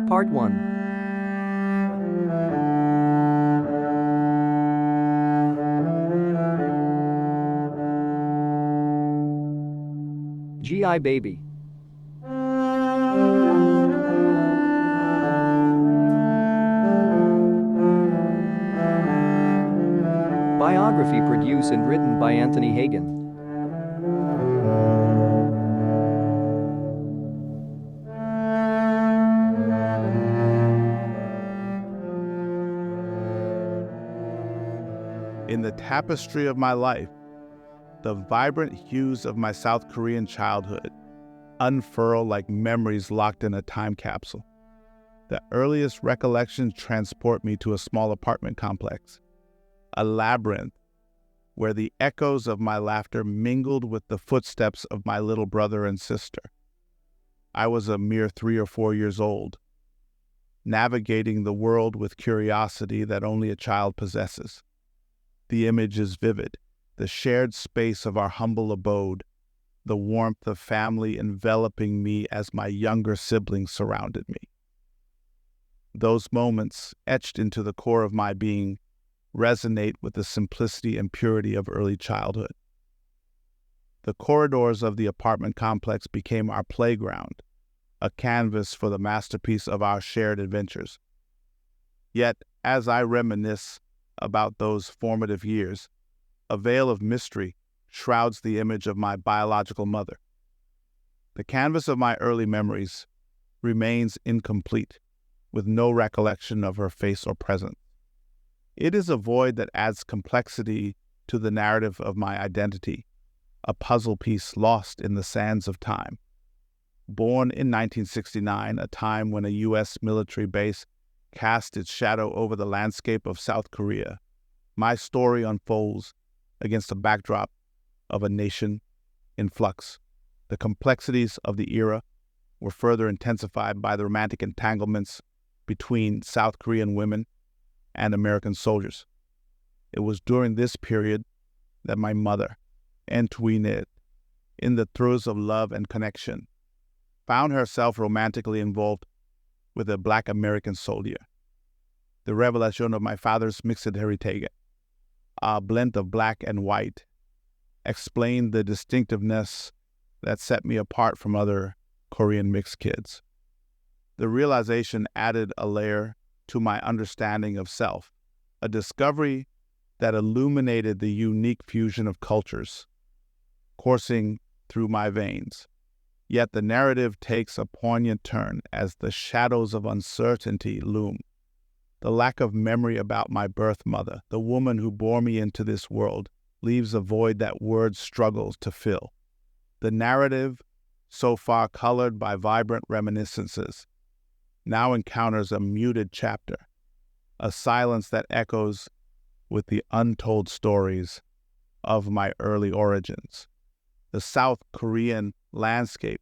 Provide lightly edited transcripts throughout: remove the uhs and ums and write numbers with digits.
Part 1. GI Baby. Biography produced and written by Anthony Hagen. In the tapestry of my life, the vibrant hues of my South Korean childhood unfurl like memories locked in a time capsule. The earliest recollections transport me to a small apartment complex, a labyrinth where the echoes of my laughter mingled with the footsteps of my little brother and sister. I was a mere 3 or 4 years old, navigating the world with curiosity that only a child possesses. The image is vivid, the shared space of our humble abode, the warmth of family enveloping me as my younger siblings surrounded me. Those moments, etched into the core of my being, resonate with the simplicity and purity of early childhood. The corridors of the apartment complex became our playground, a canvas for the masterpiece of our shared adventures. Yet, as I reminisce about those formative years, a veil of mystery shrouds the image of my biological mother. The canvas of my early memories remains incomplete, with no recollection of her face or presence. It is a void that adds complexity to the narrative of my identity, a puzzle piece lost in the sands of time. Born in 1969, a time when a U.S. military base cast its shadow over the landscape of South Korea, my story unfolds against a backdrop of a nation in flux. The complexities of the era were further intensified by the romantic entanglements between South Korean women and American soldiers. It was during this period that my mother, intertwined in the throes of love and connection, found herself romantically involved with a Black American soldier. The revelation of my father's mixed heritage, a blend of black and white, explained the distinctiveness that set me apart from other Korean mixed kids. The realization added a layer to my understanding of self, a discovery that illuminated the unique fusion of cultures coursing through my veins. Yet the narrative takes a poignant turn as the shadows of uncertainty loom. The lack of memory about my birth mother, the woman who bore me into this world, leaves a void that words struggle to fill. The narrative, so far colored by vibrant reminiscences, now encounters a muted chapter, a silence that echoes with the untold stories of my early origins. The South Korean landscape,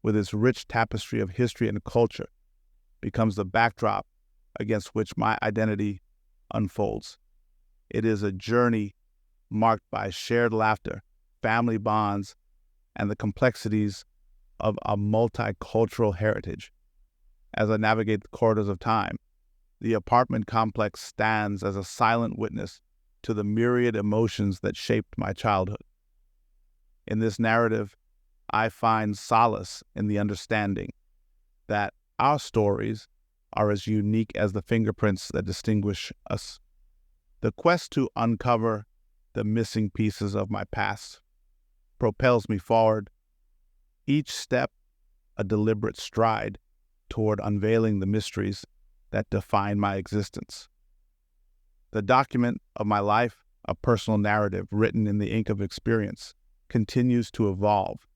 with its rich tapestry of history and culture, becomes the backdrop against which my identity unfolds. It is a journey marked by shared laughter, family bonds, and the complexities of a multicultural heritage. As I navigate the corridors of time, the apartment complex stands as a silent witness to the myriad emotions that shaped my childhood. In this narrative, I find solace in the understanding that our stories are as unique as the fingerprints that distinguish us. The quest to uncover the missing pieces of my past propels me forward, each step a deliberate stride toward unveiling the mysteries that define my existence. The document of my life, a personal narrative written in the ink of experience, continues to evolve,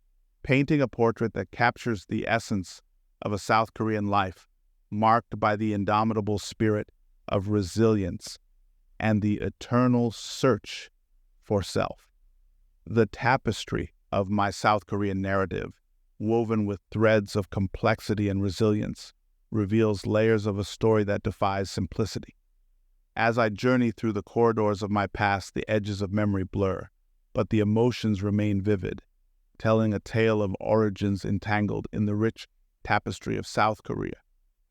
painting a portrait that captures the essence of a South Korean life, marked by the indomitable spirit of resilience and the eternal search for self. The tapestry of my South Korean narrative, woven with threads of complexity and resilience, reveals layers of a story that defies simplicity. As I journey through the corridors of my past, the edges of memory blur, but the emotions remain vivid, telling a tale of origins entangled in the rich tapestry of South Korea.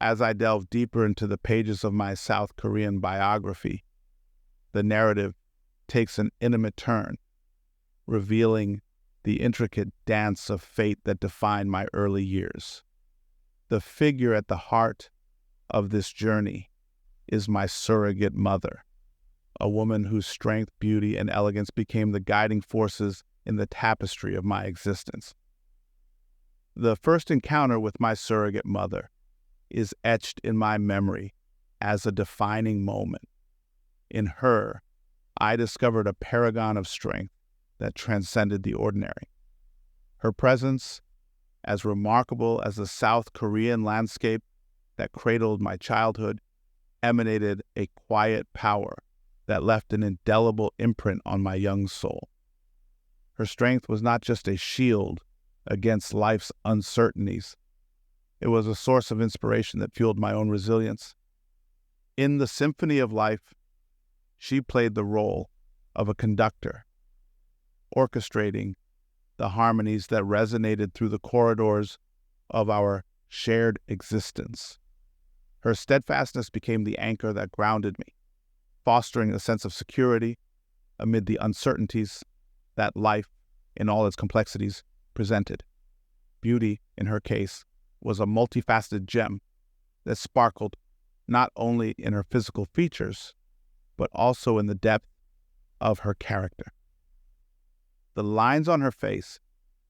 As I delve deeper into the pages of my South Korean biography, the narrative takes an intimate turn, revealing the intricate dance of fate that defined my early years. The figure at the heart of this journey is my surrogate mother, a woman whose strength, beauty, and elegance became the guiding forces in the tapestry of my existence. The first encounter with my surrogate mother is etched in my memory as a defining moment. In her, I discovered a paragon of strength that transcended the ordinary. Her presence, as remarkable as the South Korean landscape that cradled my childhood, emanated a quiet power that left an indelible imprint on my young soul. Her strength was not just a shield against life's uncertainties. It was a source of inspiration that fueled my own resilience. In the symphony of life, she played the role of a conductor, orchestrating the harmonies that resonated through the corridors of our shared existence. Her steadfastness became the anchor that grounded me, fostering a sense of security amid the uncertainties that life, in all its complexities, presented. Beauty, in her case, was a multifaceted gem that sparkled not only in her physical features, but also in the depth of her character. The lines on her face,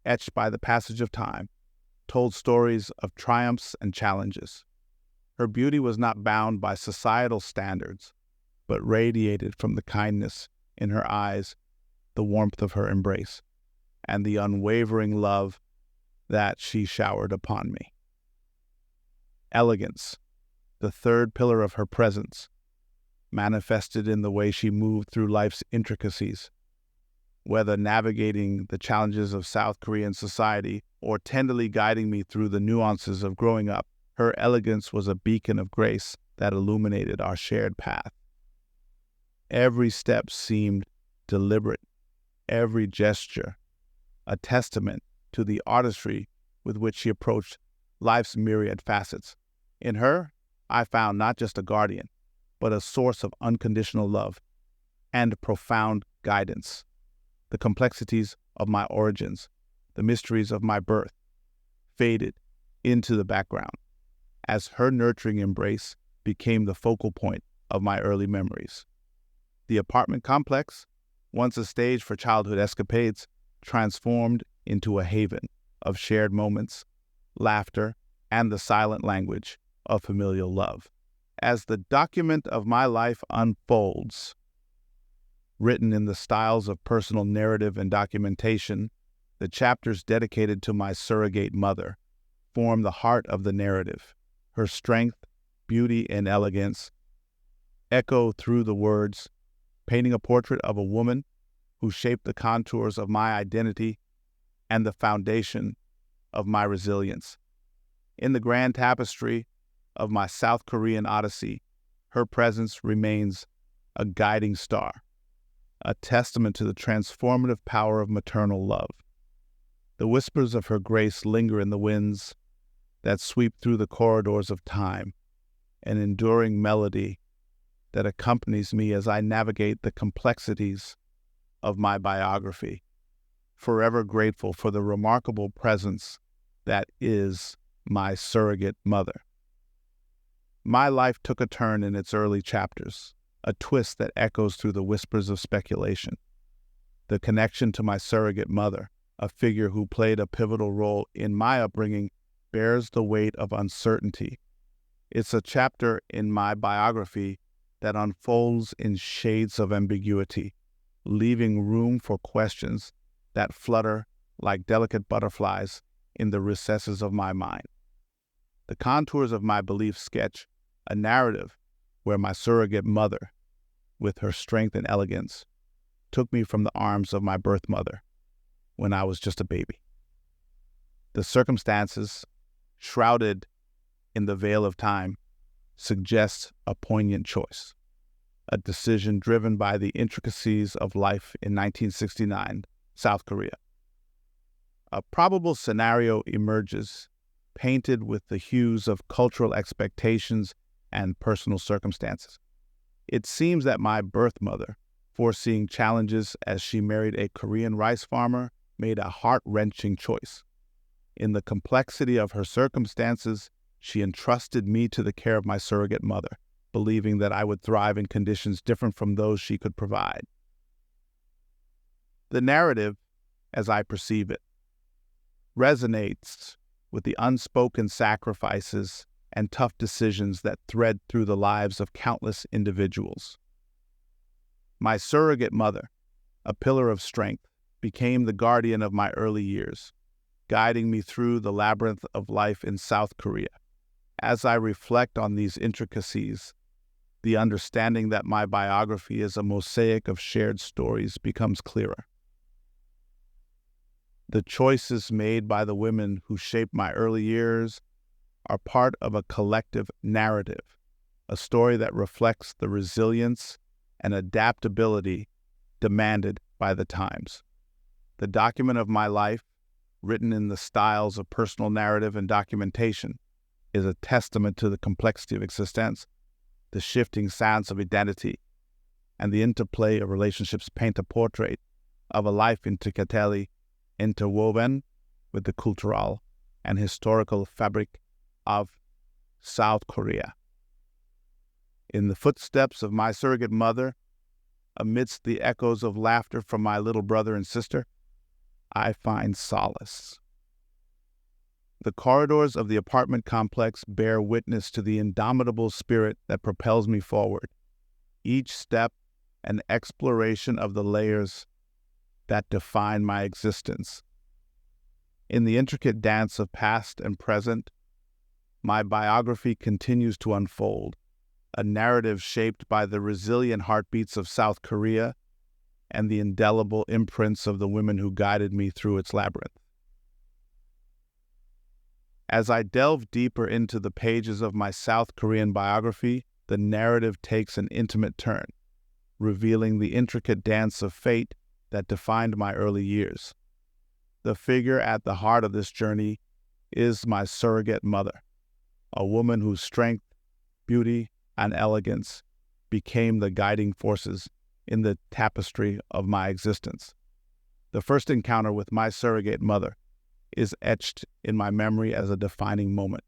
etched by the passage of time, told stories of triumphs and challenges. Her beauty was not bound by societal standards, but radiated from the kindness in her eyes, the warmth of her embrace, and the unwavering love that she showered upon me. Elegance, the third pillar of her presence, manifested in the way she moved through life's intricacies. Whether navigating the challenges of South Korean society or tenderly guiding me through the nuances of growing up, her elegance was a beacon of grace that illuminated our shared path. Every step seemed deliberate, every gesture a testament to the artistry with which she approached life's myriad facets. In her, I found not just a guardian, but a source of unconditional love and profound guidance. The complexities of my origins, the mysteries of my birth, faded into the background as her nurturing embrace became the focal point of my early memories. The apartment complex, once a stage for childhood escapades, transformed into a haven of shared moments, laughter, and the silent language of familial love. As the document of my life unfolds, written in the styles of personal narrative and documentation, the chapters dedicated to my surrogate mother form the heart of the narrative. Her strength, beauty, and elegance echo through the words, painting a portrait of a woman who shaped the contours of my identity and the foundation of my resilience. In the grand tapestry of my South Korean odyssey, her presence remains a guiding star, a testament to the transformative power of maternal love. The whispers of her grace linger in the winds that sweep through the corridors of time, an enduring melody that accompanies me as I navigate the complexities of my biography, forever grateful for the remarkable presence that is my surrogate mother. My life took a turn in its early chapters, a twist that echoes through the whispers of speculation. The connection to my surrogate mother, a figure who played a pivotal role in my upbringing, bears the weight of uncertainty. It's a chapter in my biography that unfolds in shades of ambiguity, leaving room for questions that flutter like delicate butterflies in the recesses of my mind. The contours of my beliefs sketch a narrative where my surrogate mother, with her strength and elegance, took me from the arms of my birth mother when I was just a baby. The circumstances, shrouded in the veil of time, suggest a poignant choice, a decision driven by the intricacies of life in 1969, South Korea. A probable scenario emerges painted with the hues of cultural expectations and personal circumstances. It seems that my birth mother, foreseeing challenges as she married a Korean rice farmer, made a heart-wrenching choice. In the complexity of her circumstances, she entrusted me to the care of my surrogate mother, believing that I would thrive in conditions different from those she could provide. The narrative, as I perceive it, resonates with the unspoken sacrifices and tough decisions that thread through the lives of countless individuals. My surrogate mother, a pillar of strength, became the guardian of my early years, guiding me through the labyrinth of life in South Korea. As I reflect on these intricacies, the understanding that my biography is a mosaic of shared stories becomes clearer. The choices made by the women who shaped my early years are part of a collective narrative, a story that reflects the resilience and adaptability demanded by the times. The document of my life, written in the styles of personal narrative and documentation, is a testament to the complexity of existence, the shifting sands of identity, and the interplay of relationships paint a portrait of a life intricately interwoven with the cultural and historical fabric of South Korea. In the footsteps of my surrogate mother, amidst the echoes of laughter from my little brother and sister, I find solace. The corridors of the apartment complex bear witness to the indomitable spirit that propels me forward, each step an exploration of the layers that define my existence. In the intricate dance of past and present, my biography continues to unfold, a narrative shaped by the resilient heartbeats of South Korea and the indelible imprints of the women who guided me through its labyrinth. As I delve deeper into the pages of my South Korean biography, the narrative takes an intimate turn, revealing the intricate dance of fate that defined my early years. The figure at the heart of this journey is my surrogate mother, a woman whose strength, beauty, and elegance became the guiding forces in the tapestry of my existence. The first encounter with my surrogate mother is etched in my memory as a defining moment.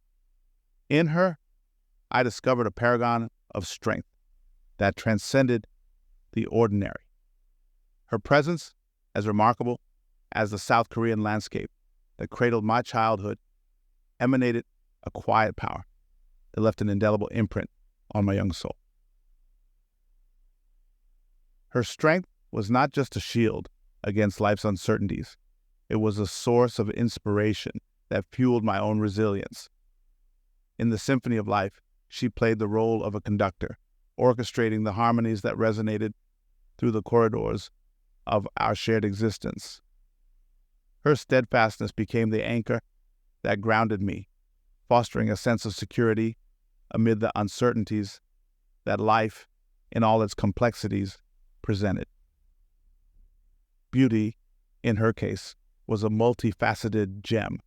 In her, I discovered a paragon of strength that transcended the ordinary. Her presence, as remarkable as the South Korean landscape that cradled my childhood, emanated a quiet power that left an indelible imprint on my young soul. Her strength was not just a shield against life's uncertainties. It was a source of inspiration that fueled my own resilience. In the symphony of life, she played the role of a conductor, orchestrating the harmonies that resonated through the corridors of our shared existence. Her steadfastness became the anchor that grounded me, fostering a sense of security amid the uncertainties that life, in all its complexities, presented. Beauty, in her case, was a multifaceted gem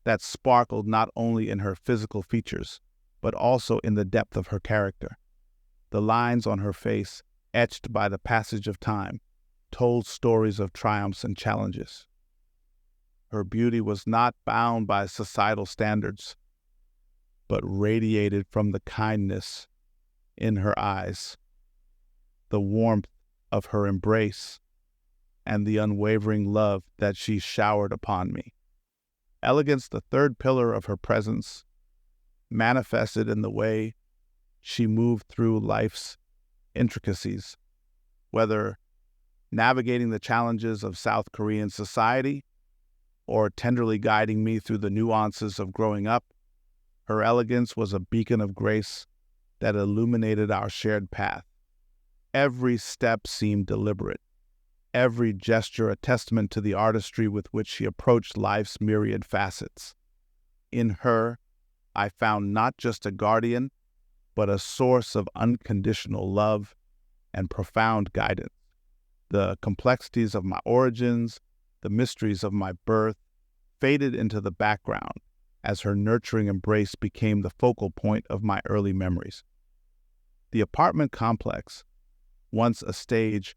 that sparkled not only in her physical features, but also in the depth of her character. The lines on her face, etched by the passage of time, told stories of triumphs and challenges. Her beauty was not bound by societal standards, but radiated from the kindness in her eyes, the warmth of her embrace, and the unwavering love that she showered upon me. Elegance, the third pillar of her presence, manifested in the way she moved through life's intricacies, whether navigating the challenges of South Korean society or tenderly guiding me through the nuances of growing up. Her elegance was a beacon of grace that illuminated our shared path. Every step seemed deliberate, every gesture a testament to the artistry with which she approached life's myriad facets. In her, I found not just a guardian, but a source of unconditional love and profound guidance. The complexities of my origins, the mysteries of my birth, faded into the background as her nurturing embrace became the focal point of my early memories. The apartment complex, once a stage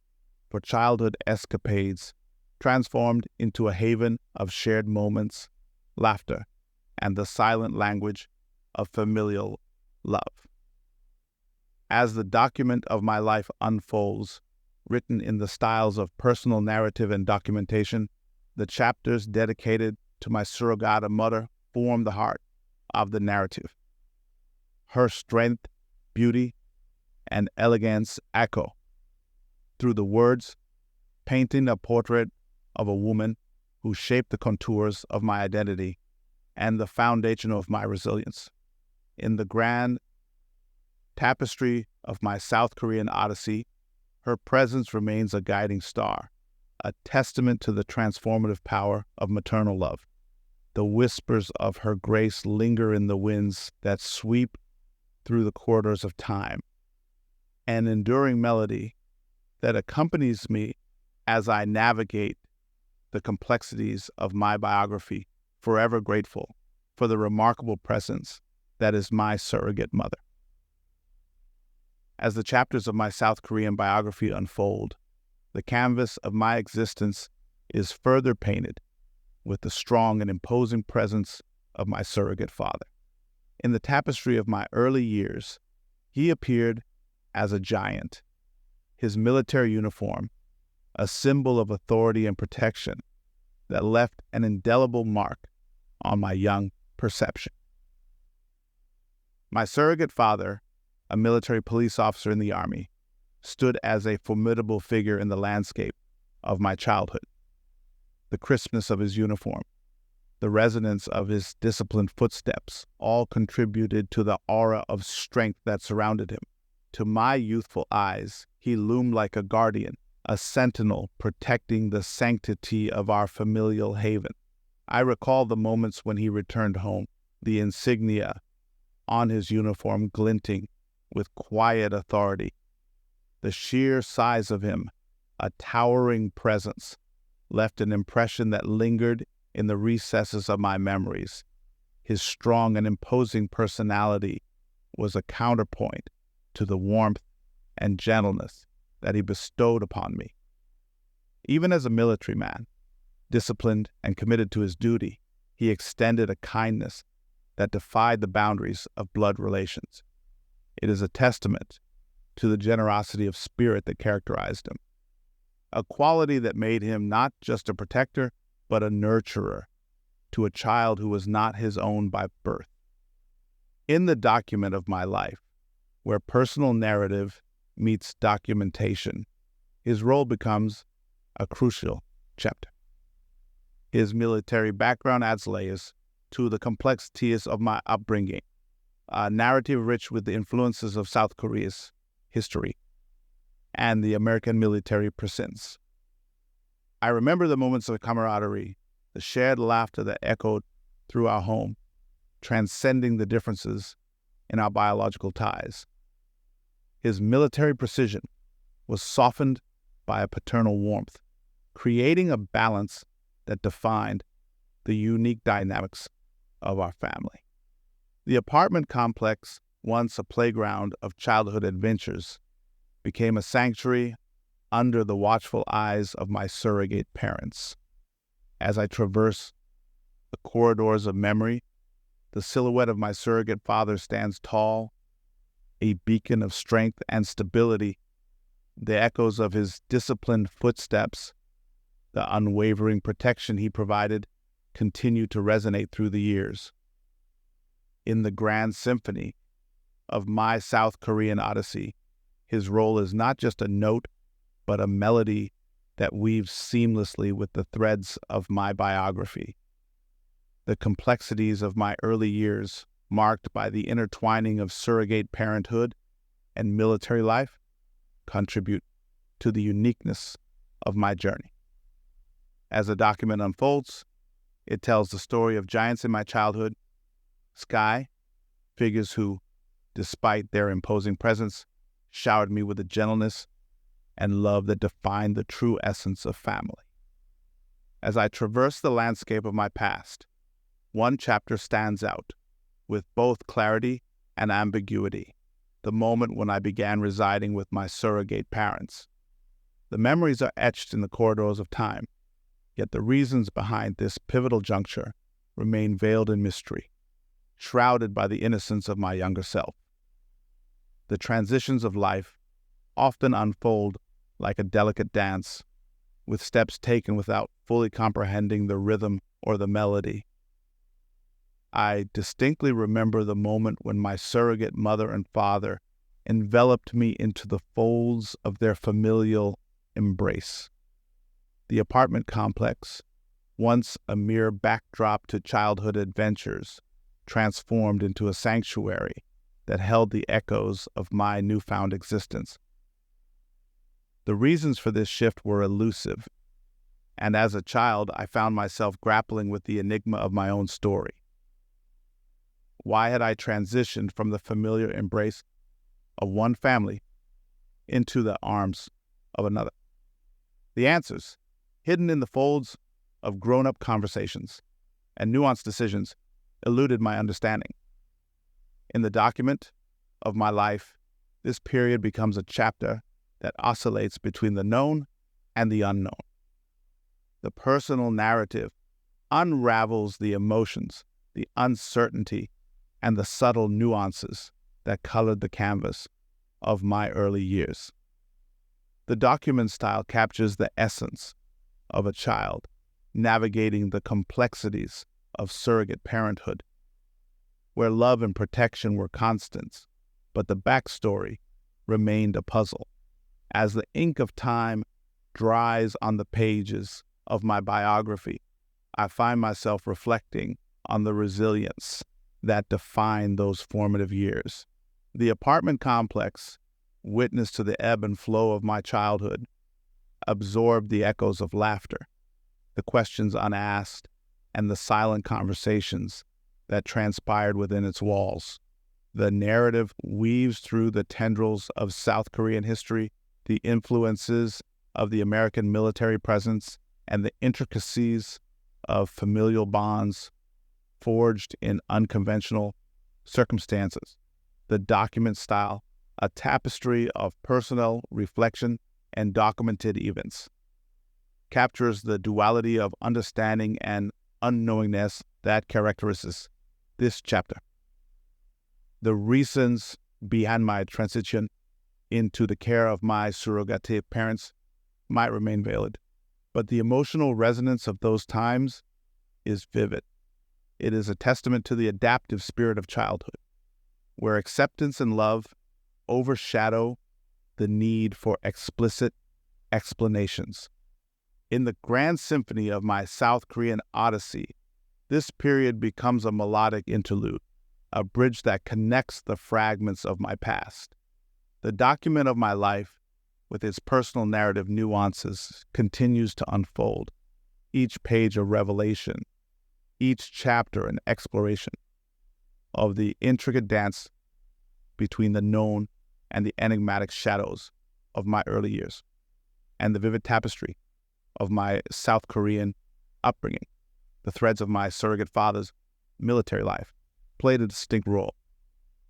for childhood escapades, transformed into a haven of shared moments, laughter, and the silent language of familial love. As the document of my life unfolds, written in the styles of personal narrative and documentation, the chapters dedicated to my surrogata mother form the heart of the narrative. Her strength, beauty, and elegance echo through the words, painting a portrait of a woman who shaped the contours of my identity and the foundation of my resilience. In the grand tapestry of my South Korean odyssey, her presence remains a guiding star, a testament to the transformative power of maternal love. The whispers of her grace linger in the winds that sweep through the corridors of time, an enduring melody that accompanies me as I navigate the complexities of my biography, forever grateful for the remarkable presence that is my surrogate mother. As the chapters of my South Korean biography unfold, the canvas of my existence is further painted with the strong and imposing presence of my surrogate father. In the tapestry of my early years, he appeared as a giant, his military uniform, a symbol of authority and protection that left an indelible mark on my young perception. My surrogate father, a military police officer in the Army, stood as a formidable figure in the landscape of my childhood. The crispness of his uniform, the resonance of his disciplined footsteps, all contributed to the aura of strength that surrounded him. To my youthful eyes, he loomed like a guardian, a sentinel protecting the sanctity of our familial haven. I recall the moments when he returned home, the insignia on his uniform glinting with quiet authority. The sheer size of him, a towering presence, left an impression that lingered in the recesses of my memories. His strong and imposing personality was a counterpoint to the warmth and gentleness that he bestowed upon me. Even as a military man, disciplined and committed to his duty, he extended a kindness that defied the boundaries of blood relations. It is a testament to the generosity of spirit that characterized him, a quality that made him not just a protector, but a nurturer to a child who was not his own by birth. In the document of my life, where personal narrative meets documentation, his role becomes a crucial chapter. His military background adds layers to the complexities of my upbringing, a narrative rich with the influences of South Korea's history and the American military presence. I remember the moments of camaraderie, the shared laughter that echoed through our home, transcending the differences in our biological ties. His military precision was softened by a paternal warmth, creating a balance that defined the unique dynamics of our family. The apartment complex, once a playground of childhood adventures, became a sanctuary under the watchful eyes of my surrogate parents. As I traverse the corridors of memory, the silhouette of my surrogate father stands tall, a beacon of strength and stability. The echoes of his disciplined footsteps, the unwavering protection he provided, continue to resonate through the years. In the grand symphony of my South Korean odyssey, his role is not just a note, but a melody that weaves seamlessly with the threads of my biography. The complexities of my early years, marked by the intertwining of surrogate parenthood and military life, contribute to the uniqueness of my journey. As the document unfolds, it tells the story of giants in my childhood, sky, figures who, despite their imposing presence, showered me with a gentleness and love that defined the true essence of family. As I traverse the landscape of my past, One chapter stands out, with both clarity and ambiguity, the moment when I began residing with my surrogate parents. The memories are etched in the corridors of time, yet the reasons behind this pivotal juncture remain veiled in mystery, shrouded by the innocence of my younger self. The transitions of life often unfold like a delicate dance, with steps taken without fully comprehending the rhythm or the melody. I distinctly remember the moment when my surrogate mother and father enveloped me into the folds of their familial embrace. The apartment complex, once a mere backdrop to childhood adventures, transformed into a sanctuary that held the echoes of my newfound existence. The reasons for this shift were elusive, and as a child, I found myself grappling with the enigma of my own story. Why had I transitioned from the familiar embrace of one family into the arms of another? The answers, hidden in the folds of grown-up conversations and nuanced decisions, eluded my understanding. In the document of my life, this period becomes a chapter that oscillates between the known and the unknown. The personal narrative unravels the emotions, the uncertainty, and the subtle nuances that colored the canvas of my early years. The document style captures the essence of a child navigating the complexities of surrogate parenthood, where love and protection were constants, but the backstory remained a puzzle. As the ink of time dries on the pages of my biography, I find myself reflecting on the resilience that defined those formative years. The apartment complex, witness to the ebb and flow of my childhood, absorbed the echoes of laughter, the questions unasked, and the silent conversations that transpired within its walls. The narrative weaves through the tendrils of South Korean history, the influences of the American military presence, and the intricacies of familial bonds forged in unconventional circumstances. The document style, a tapestry of personal reflection and documented events, captures the duality of understanding and unknowingness that characterizes this chapter. The reasons behind my transition into the care of my surrogate parents might remain veiled, but the emotional resonance of those times is vivid. It is a testament to the adaptive spirit of childhood, where acceptance and love overshadow the need for explicit explanations. In the grand symphony of my South Korean odyssey, this period becomes a melodic interlude, a bridge that connects the fragments of my past. The document of my life, with its personal narrative nuances, continues to unfold, each page a revelation, each chapter an exploration of the intricate dance between the known and the enigmatic shadows of my early years, and the vivid tapestry of my South Korean upbringing. The threads of my surrogate father's military life played a distinct role.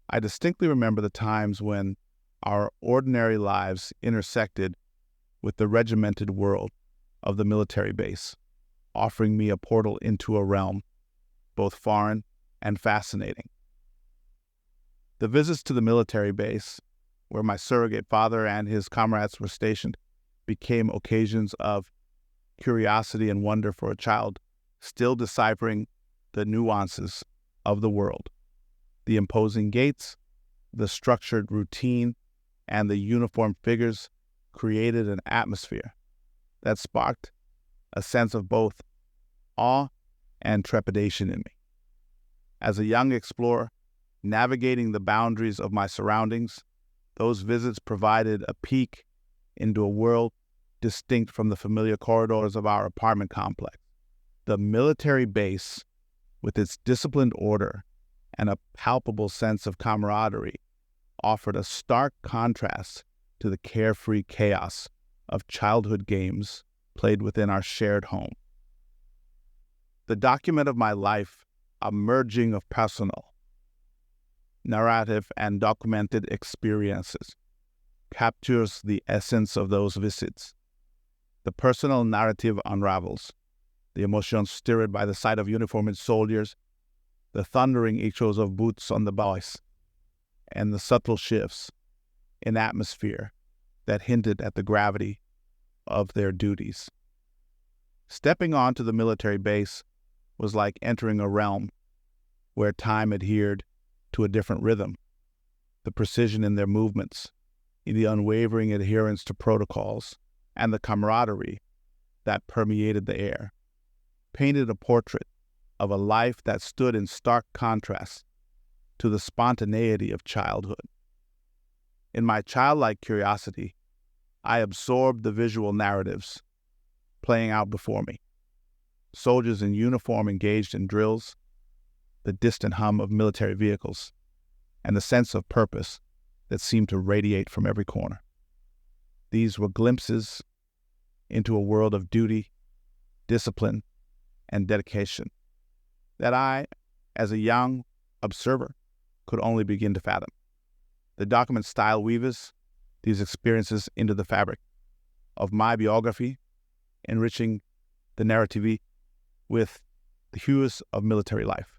I distinctly remember the times when our ordinary lives intersected with the regimented world of the military base, offering me a portal into a realm both foreign and fascinating. The visits to the military base, where my surrogate father and his comrades were stationed, became occasions of curiosity and wonder for a child still deciphering the nuances of the world. The imposing gates, the structured routine, and the uniformed figures created an atmosphere that sparked a sense of both awe and trepidation in me. As a young explorer, navigating the boundaries of my surroundings, those visits provided a peek into a world distinct from the familiar corridors of our apartment complex. The military base, with its disciplined order and a palpable sense of camaraderie, offered a stark contrast to the carefree chaos of childhood games played within our shared home. The document of my life a merging of personal, narrative, and documented experiences, captures the essence of those visits. The personal narrative unravels, the emotions stirred by the sight of uniformed soldiers, the thundering echoes of boots on the boys, and the subtle shifts in atmosphere that hinted at the gravity of their duties. Stepping onto the military base was like entering a realm where time adhered to a different rhythm. The precision in their movements, in the unwavering adherence to protocols, and the camaraderie that permeated the air, painted a portrait of a life that stood in stark contrast to the spontaneity of childhood. In my childlike curiosity, I absorbed the visual narratives playing out before me. Soldiers in uniform engaged in drills, the distant hum of military vehicles, and the sense of purpose that seemed to radiate from every corner. These were glimpses into a world of duty, discipline, and dedication that I, as a young observer, could only begin to fathom. The document style weaves these experiences into the fabric of my biography, enriching the narrative with the hues of military life.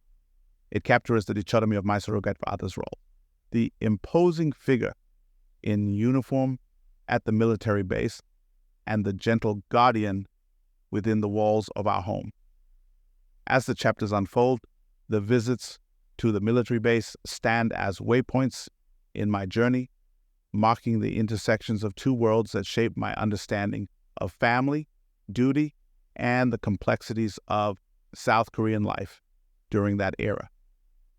It captures the dichotomy of my surrogate father's role, the imposing figure in uniform at the military base, and the gentle guardian within the walls of our home. As the chapters unfold, the visits to the military base stand as waypoints in my journey, marking the intersections of two worlds that shape my understanding of family, duty, and the complexities of South Korean life during that era.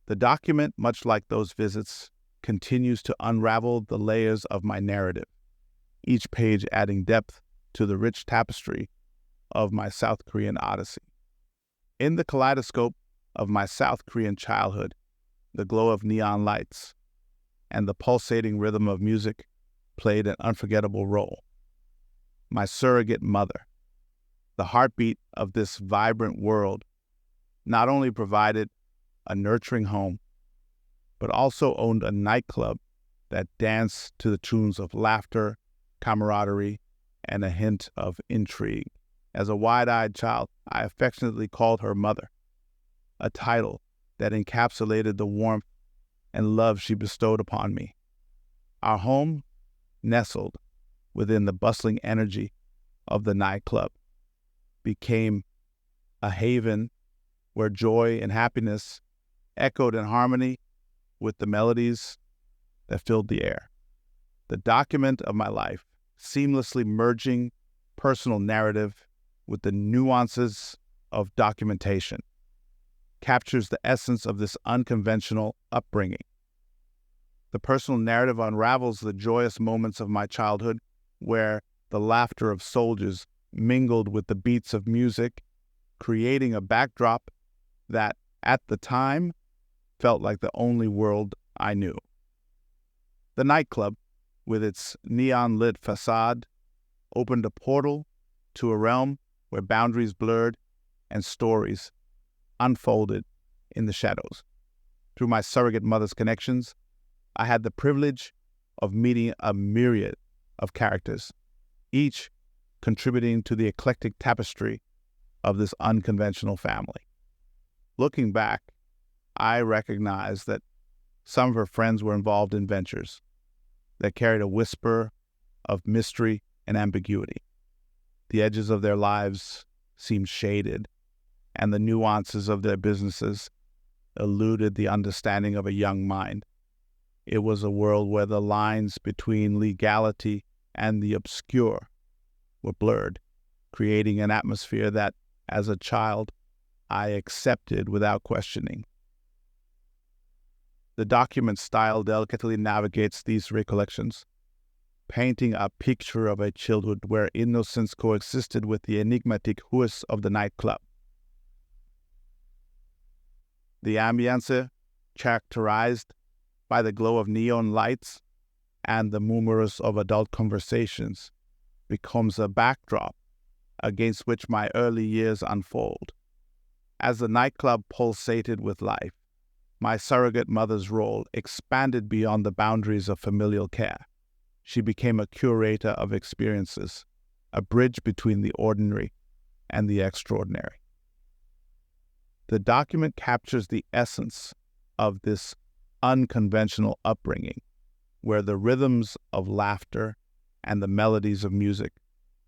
The document, much like those visits, continues to unravel the layers of my narrative, each page adding depth to the rich tapestry of my South Korean odyssey. In the kaleidoscope of my South Korean childhood, the glow of neon lights and the pulsating rhythm of music played an unforgettable role. My surrogate mother, the heartbeat of this vibrant world, not only provided a nurturing home, but also owned a nightclub that danced to the tunes of laughter, camaraderie, and a hint of intrigue. As a wide-eyed child, I affectionately called her mother, a title that encapsulated the warmth and love she bestowed upon me. Our home, nestled within the bustling energy of the nightclub, became a haven where joy and happiness echoed in harmony with the melodies that filled the air. The document of my life, seamlessly merging personal narrative with the nuances of documentation, captures the essence of this unconventional upbringing. The personal narrative unravels the joyous moments of my childhood, where the laughter of soldiers mingled with the beats of music, creating a backdrop that, at the time, felt like the only world I knew. The nightclub, with its neon-lit facade, opened a portal to a realm where boundaries blurred and stories unfolded in the shadows. Through my surrogate mother's connections, I had the privilege of meeting a myriad of characters, each contributing to the eclectic tapestry of this unconventional family. Looking back, I recognize that some of her friends were involved in ventures that carried a whisper of mystery and ambiguity. The edges of their lives seemed shaded, and the nuances of their businesses eluded the understanding of a young mind. It was a world where the lines between legality and the obscure were blurred, creating an atmosphere that, as a child, I accepted without questioning. The document style delicately navigates these recollections, painting a picture of a childhood where innocence coexisted with the enigmatic hues of the nightclub. The ambience, characterized by the glow of neon lights and the murmurs of adult conversations, becomes a backdrop against which my early years unfold. As the nightclub pulsated with life, my surrogate mother's role expanded beyond the boundaries of familial care. She became a curator of experiences, a bridge between the ordinary and the extraordinary. The document captures the essence of this unconventional upbringing, where the rhythms of laughter and the melodies of music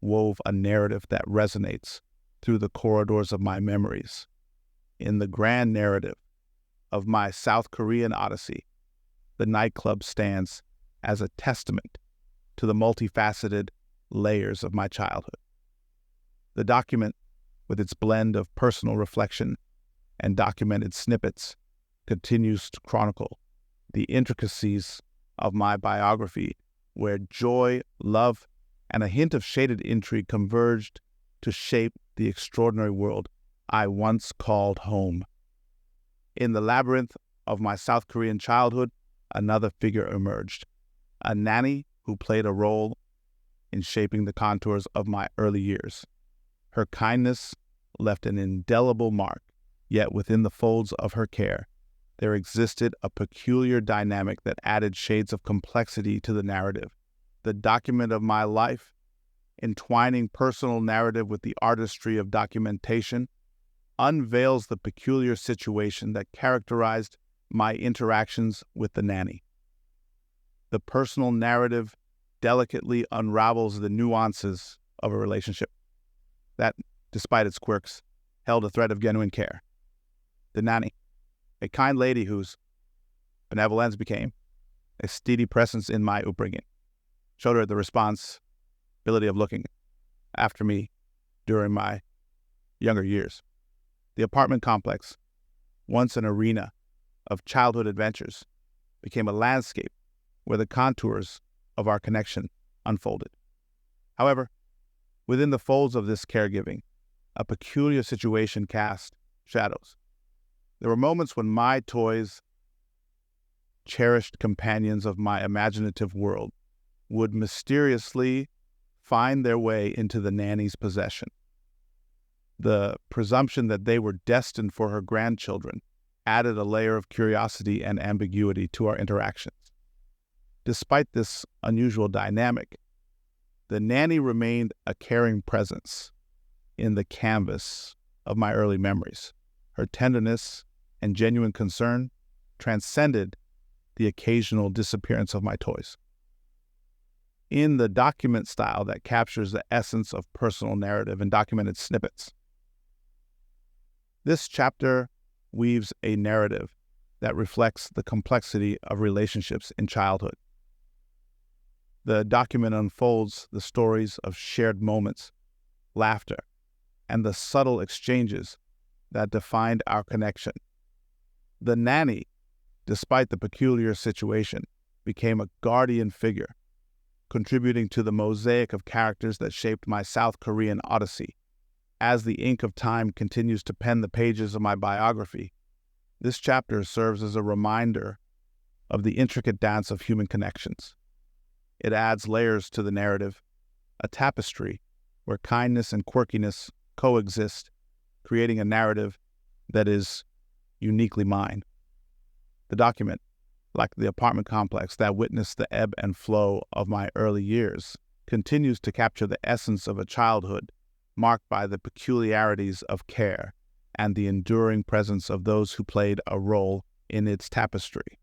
wove a narrative that resonates through the corridors of my memories. In the grand narrative of my South Korean odyssey, the nightclub stands as a testament to the multifaceted layers of my childhood. The document, with its blend of personal reflection and documented snippets, continues to chronicle the intricacies of my biography, where joy, love, and a hint of shaded intrigue converged to shape the extraordinary world I once called home. In the labyrinth of my South Korean childhood, another figure emerged, a nanny who played a role in shaping the contours of my early years. Her kindness left an indelible mark, yet within the folds of her care, there existed a peculiar dynamic that added shades of complexity to the narrative. The document of my life, entwining personal narrative with the artistry of documentation, unveils the peculiar situation that characterized my interactions with the nanny. The personal narrative delicately unravels the nuances of a relationship that, despite its quirks, held a thread of genuine care. The nanny, a kind lady whose benevolence became a steady presence in my upbringing, showed her the responsibility of looking after me during my younger years. The apartment complex, once an arena of childhood adventures, became a landscape where the contours of our connection unfolded. However, within the folds of this caregiving, a peculiar situation cast shadows. There were moments when my toys, cherished companions of my imaginative world, would mysteriously find their way into the nanny's possession. The presumption that they were destined for her grandchildren added a layer of curiosity and ambiguity to our interactions. Despite this unusual dynamic, the nanny remained a caring presence in the canvas of my early memories. Her tenderness and genuine concern transcended the occasional disappearance of my toys. In the document style that captures the essence of personal narrative and documented snippets, this chapter weaves a narrative that reflects the complexity of relationships in childhood. The document unfolds the stories of shared moments, laughter, and the subtle exchanges that defined our connection. The nanny, despite the peculiar situation, became a guardian figure, contributing to the mosaic of characters that shaped my South Korean odyssey. As the ink of time continues to pen the pages of my biography, this chapter serves as a reminder of the intricate dance of human connections. It adds layers to the narrative, a tapestry where kindness and quirkiness coexist, creating a narrative that is uniquely mine. The document, like the apartment complex that witnessed the ebb and flow of my early years, continues to capture the essence of a childhood marked by the peculiarities of care and the enduring presence of those who played a role in its tapestry.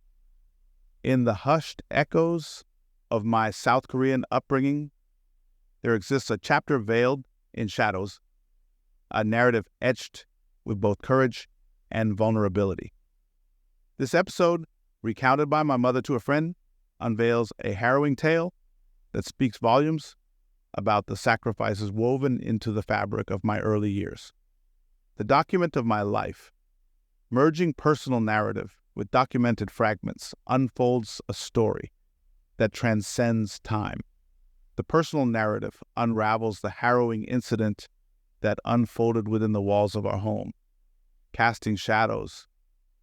In the hushed echoes of my South Korean upbringing, there exists a chapter veiled in shadows, a narrative etched with both courage and vulnerability. This episode, recounted by my mother to a friend, unveils a harrowing tale that speaks volumes about the sacrifices woven into the fabric of my early years. The document of my life, merging personal narrative with documented fragments, unfolds a story that transcends time. The personal narrative unravels the harrowing incident that unfolded within the walls of our home, casting shadows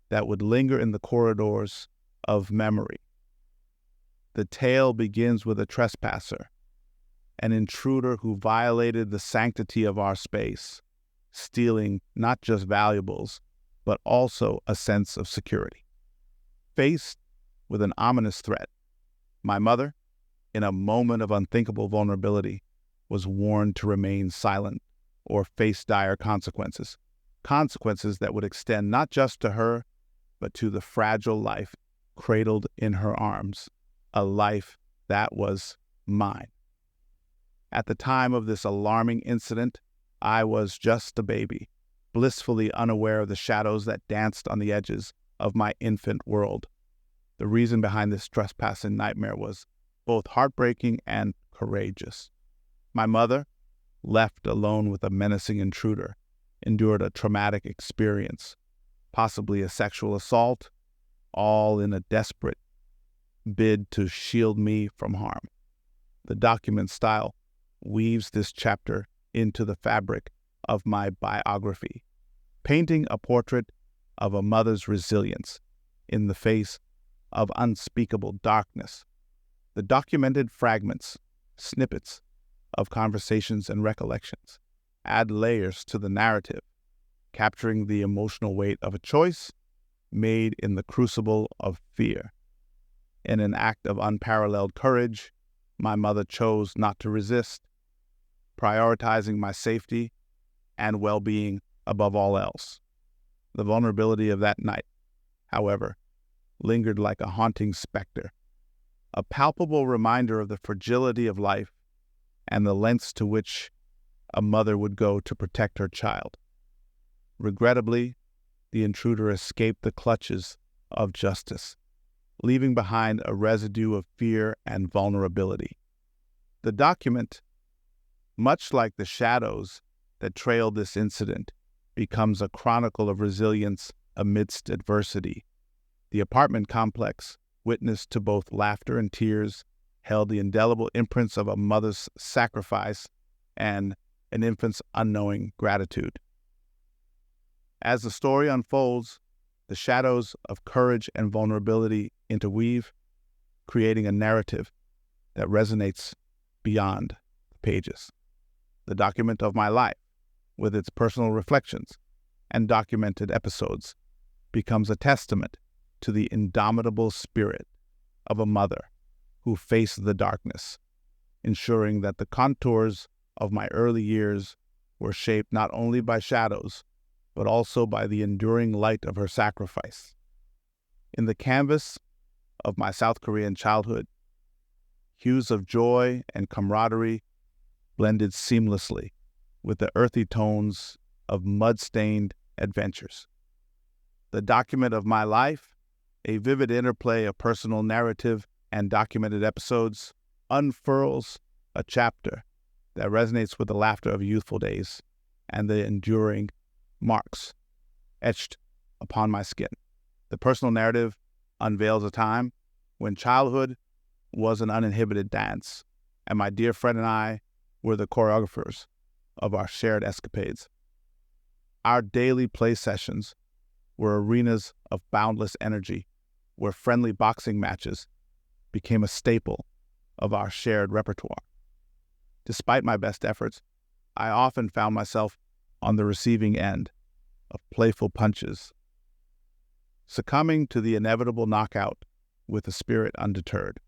that would linger in the corridors of memory. The tale begins with a trespasser, an intruder who violated the sanctity of our space, stealing not just valuables, but also a sense of security. Faced with an ominous threat, my mother, in a moment of unthinkable vulnerability, was warned to remain silent or face dire consequences. Consequences that would extend not just to her, but to the fragile life cradled in her arms, a life that was mine. At the time of this alarming incident, I was just a baby, blissfully unaware of the shadows that danced on the edges of my infant world. The reason behind this trespassing nightmare was both heartbreaking and courageous. My mother, left alone with a menacing intruder, endured a traumatic experience, possibly a sexual assault, all in a desperate bid to shield me from harm. The document style weaves this chapter into the fabric of my biography, painting a portrait of a mother's resilience in the face of unspeakable darkness. The documented fragments, snippets of conversations and recollections, add layers to the narrative, capturing the emotional weight of a choice made in the crucible of fear. In an act of unparalleled courage, my mother chose not to resist, prioritizing my safety and well-being above all else. The vulnerability of that night, however, lingered like a haunting specter, a palpable reminder of the fragility of life and the lengths to which a mother would go to protect her child. Regrettably, the intruder escaped the clutches of justice, leaving behind a residue of fear and vulnerability. The document, much like the shadows that trailed this incident, becomes a chronicle of resilience amidst adversity. The apartment complex, witness to both laughter and tears, held the indelible imprints of a mother's sacrifice and an infant's unknowing gratitude. As the story unfolds, the shadows of courage and vulnerability interweave, creating a narrative that resonates beyond the pages. The document of my life, with its personal reflections and documented episodes, becomes a testament to the indomitable spirit of a mother who faced the darkness, ensuring that the contours of my early years were shaped not only by shadows, but also by the enduring light of her sacrifice. In the canvas of my South Korean childhood, hues of joy and camaraderie blended seamlessly with the earthy tones of mud-stained adventures. The document of my life, a vivid interplay of personal narrative and documented episodes, unfurls a chapter that resonates with the laughter of youthful days and the enduring marks etched upon my skin. The personal narrative unveils a time when childhood was an uninhibited dance, and my dear friend and I were the choreographers of our shared escapades. Our daily play sessions were arenas of boundless energy, where friendly boxing matches became a staple of our shared repertoire. Despite my best efforts, I often found myself on the receiving end of playful punches, succumbing to the inevitable knockout with a spirit undeterred.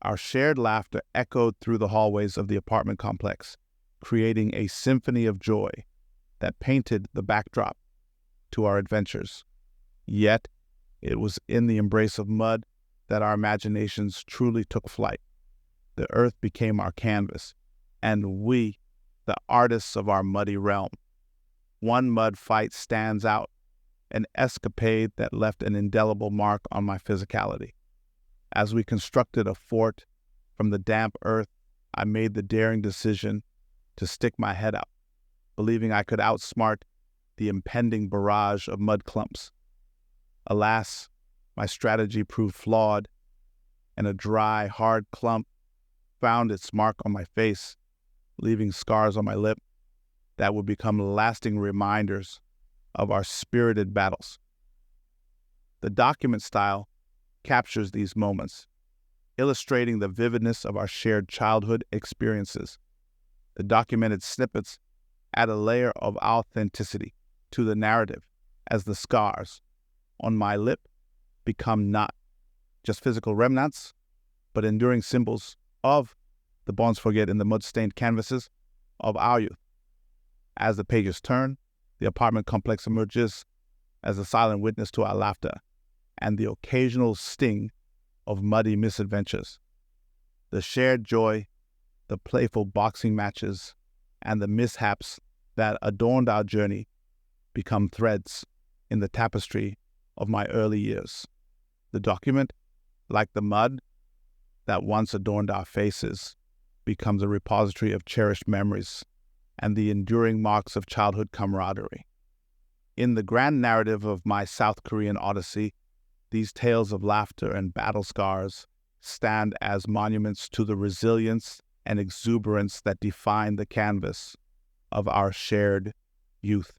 Our shared laughter echoed through the hallways of the apartment complex, creating a symphony of joy that painted the backdrop to our adventures. Yet, it was in the embrace of mud that our imaginations truly took flight. The earth became our canvas, and we, the artists of our muddy realm. One mud fight stands out, an escapade that left an indelible mark on my physicality. As we constructed a fort from the damp earth, I made the daring decision to stick my head out, believing I could outsmart the impending barrage of mud clumps. Alas, my strategy proved flawed, and a dry, hard clump found its mark on my face, leaving scars on my lip that would become lasting reminders of our spirited battles. The document style captures these moments, illustrating the vividness of our shared childhood experiences. The documented snippets add a layer of authenticity to the narrative as the scars on my lip become not just physical remnants, but enduring symbols of the bonds forget in the mud-stained canvases of our youth. As the pages turn, the apartment complex emerges as a silent witness to our laughter and the occasional sting of muddy misadventures. The shared joy, the playful boxing matches, and the mishaps that adorned our journey become threads in the tapestry of my early years. The document, like the mud that once adorned our faces, becomes a repository of cherished memories and the enduring marks of childhood camaraderie. In the grand narrative of my South Korean odyssey, these tales of laughter and battle scars stand as monuments to the resilience and exuberance that define the canvas of our shared youth.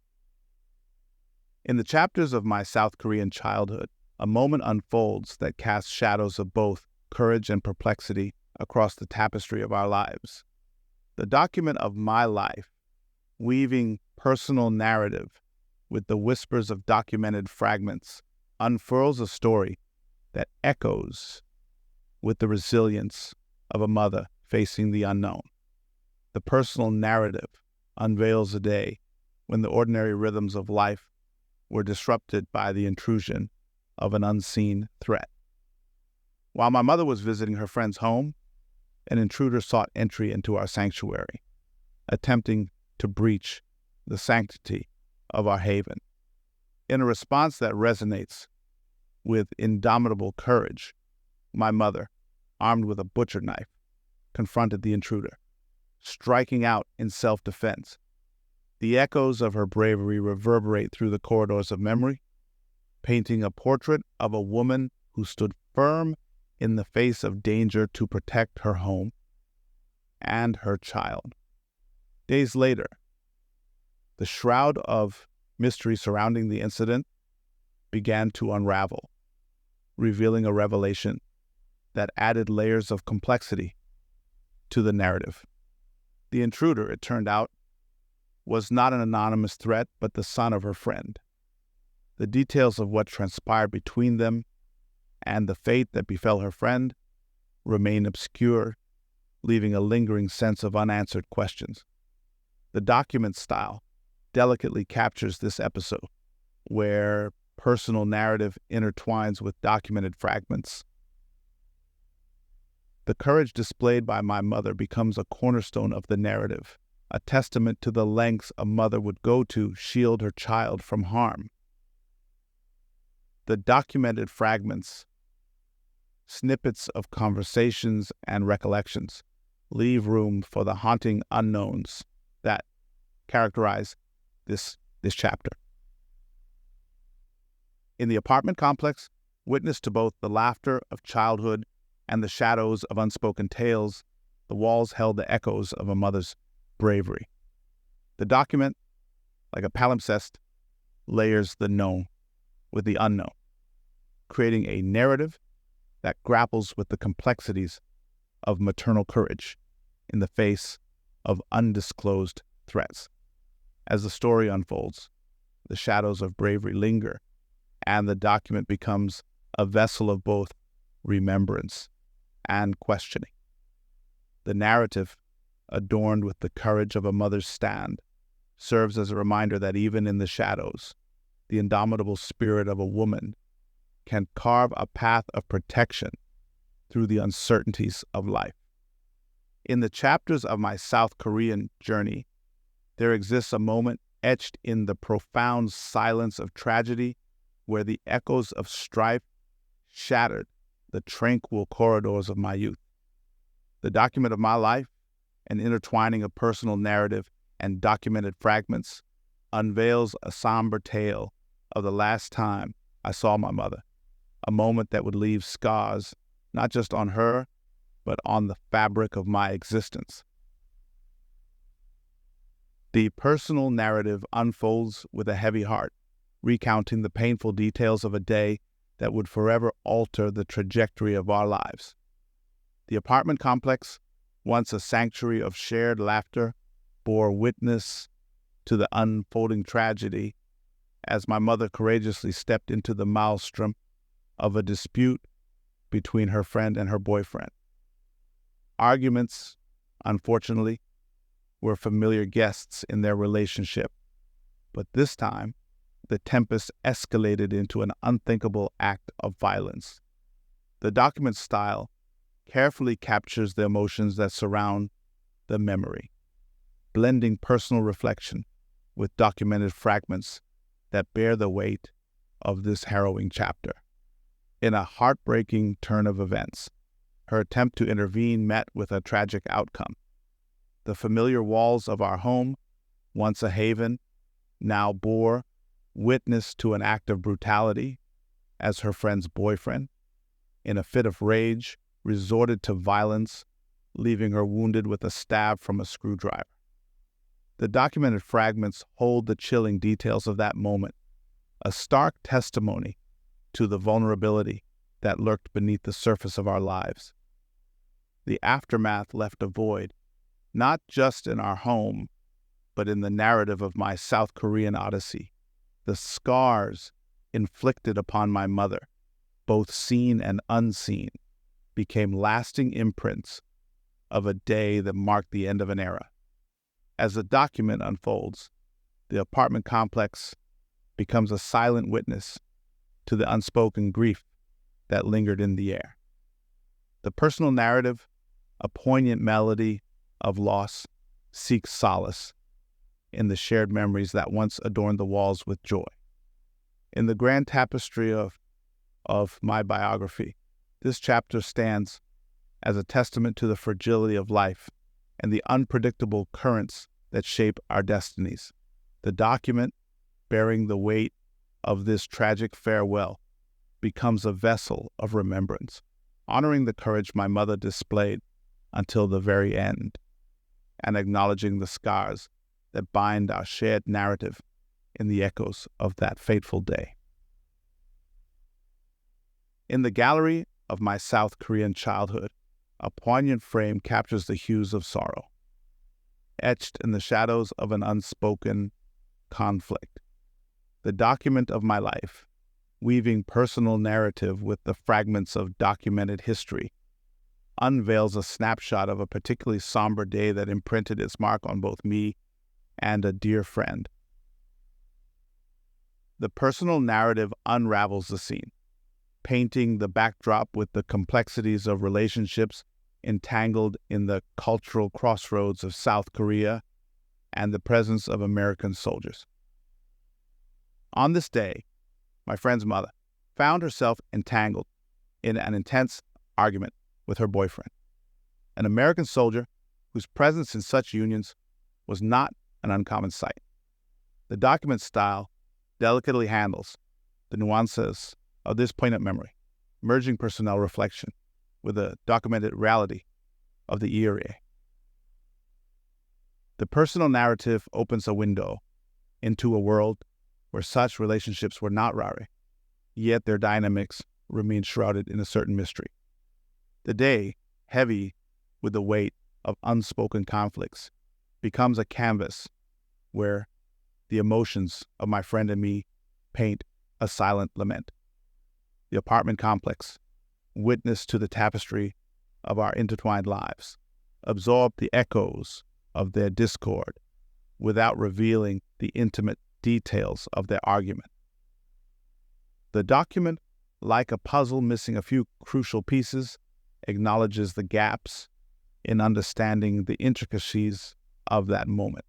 In the chapters of my South Korean childhood, a moment unfolds that casts shadows of both courage and perplexity across the tapestry of our lives. The document of my life, weaving personal narrative with the whispers of documented fragments, unfurls a story that echoes with the resilience of a mother facing the unknown. The personal narrative unveils a day when the ordinary rhythms of life were disrupted by the intrusion of an unseen threat. While my mother was visiting her friend's home, an intruder sought entry into our sanctuary, attempting to breach the sanctity of our haven. In a response that resonates with indomitable courage, my mother, armed with a butcher knife, confronted the intruder, striking out in self-defense. The echoes of her bravery reverberate through the corridors of memory, painting a portrait of a woman who stood firm in the face of danger to protect her home and her child. Days later, the shroud of mystery surrounding the incident began to unravel, revealing a revelation that added layers of complexity to the narrative. The intruder, it turned out, was not an anonymous threat, but the son of her friend. The details of what transpired between them and the fate that befell her friend remain obscure, leaving a lingering sense of unanswered questions. The document style delicately captures this episode, where personal narrative intertwines with documented fragments. The courage displayed by my mother becomes a cornerstone of the narrative, a testament to the lengths a mother would go to shield her child from harm. The documented fragments, snippets of conversations and recollections, leave room for the haunting unknowns that characterize this chapter. In the apartment complex, witness to both the laughter of childhood and the shadows of unspoken tales, the walls held the echoes of a mother's bravery. The document, like a palimpsest, layers the known with the unknown, creating a narrative that grapples with the complexities of maternal courage in the face of undisclosed threats. As the story unfolds, the shadows of bravery linger, and the document becomes a vessel of both remembrance and questioning. The narrative, adorned with the courage of a mother's stand, serves as a reminder that even in the shadows, the indomitable spirit of a woman can carve a path of protection through the uncertainties of life. In the chapters of my South Korean journey, there exists a moment etched in the profound silence of tragedy where the echoes of strife shattered the tranquil corridors of my youth. The document of my life, an intertwining of personal narrative and documented fragments, unveils a somber tale of the last time I saw my mother, a moment that would leave scars not just on her, but on the fabric of my existence. The personal narrative unfolds with a heavy heart, recounting the painful details of a day that would forever alter the trajectory of our lives. The apartment complex, once a sanctuary of shared laughter, bore witness to the unfolding tragedy as my mother courageously stepped into the maelstrom of a dispute between her friend and her boyfriend. Arguments, unfortunately, were familiar guests in their relationship, but this time, the tempest escalated into an unthinkable act of violence. The document style carefully captures the emotions that surround the memory, blending personal reflection with documented fragments that bear the weight of this harrowing chapter. In a heartbreaking turn of events, her attempt to intervene met with a tragic outcome. The familiar walls of our home, once a haven, now bore witness to an act of brutality as her friend's boyfriend, in a fit of rage, resorted to violence, leaving her wounded with a stab from a screwdriver. The documented fragments hold the chilling details of that moment, a stark testimony to the vulnerability that lurked beneath the surface of our lives. The aftermath left a void, not just in our home, but in the narrative of my South Korean odyssey. The scars inflicted upon my mother, both seen and unseen, became lasting imprints of a day that marked the end of an era. As the document unfolds, the apartment complex becomes a silent witness to the unspoken grief that lingered in the air. The personal narrative, a poignant melody of loss, seeks solace in the shared memories that once adorned the walls with joy. In the grand tapestry of my biography, this chapter stands as a testament to the fragility of life and the unpredictable currents that shape our destinies. The document, bearing the weight of this tragic farewell, becomes a vessel of remembrance, honoring the courage my mother displayed until the very end, and acknowledging the scars that bind our shared narrative in the echoes of that fateful day. In the gallery of my South Korean childhood, a poignant frame captures the hues of sorrow, etched in the shadows of an unspoken conflict. The document of my life, weaving personal narrative with the fragments of documented history, unveils a snapshot of a particularly somber day that imprinted its mark on both me and a dear friend. The personal narrative unravels the scene, painting the backdrop with the complexities of relationships entangled in the cultural crossroads of South Korea and the presence of American soldiers. On this day, my friend's mother found herself entangled in an intense argument with her boyfriend, an American soldier whose presence in such unions was not an uncommon sight. The document style delicately handles the nuances of this poignant memory, merging personnel reflection with the documented reality of the era. The personal narrative opens a window into a world where such relationships were not rare, yet their dynamics remain shrouded in a certain mystery. The day, heavy with the weight of unspoken conflicts, becomes a canvas where the emotions of my friend and me paint a silent lament. The apartment complex, witness to the tapestry of our intertwined lives, absorb the echoes of their discord without revealing the intimate details of their argument. The document, like a puzzle missing a few crucial pieces, acknowledges the gaps in understanding the intricacies of that moment.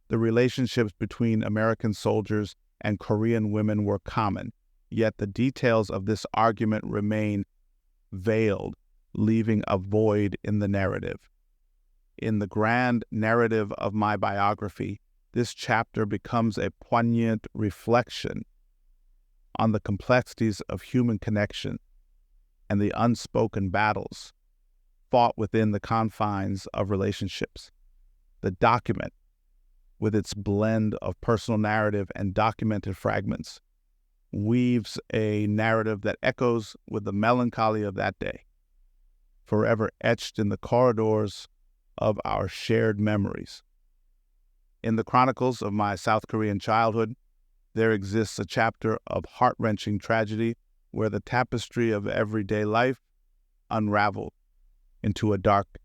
The relationships between American soldiers and Korean women were common, yet the details of this argument remain veiled, leaving a void in the narrative. In the grand narrative of my biography, this chapter becomes a poignant reflection on the complexities of human connection and the unspoken battles fought within the confines of relationships. The document, with its blend of personal narrative and documented fragments, weaves a narrative that echoes with the melancholy of that day, forever etched in the corridors of our shared memories. In the chronicles of my South Korean childhood, there exists a chapter of heart-wrenching tragedy where the tapestry of everyday life unraveled into a dark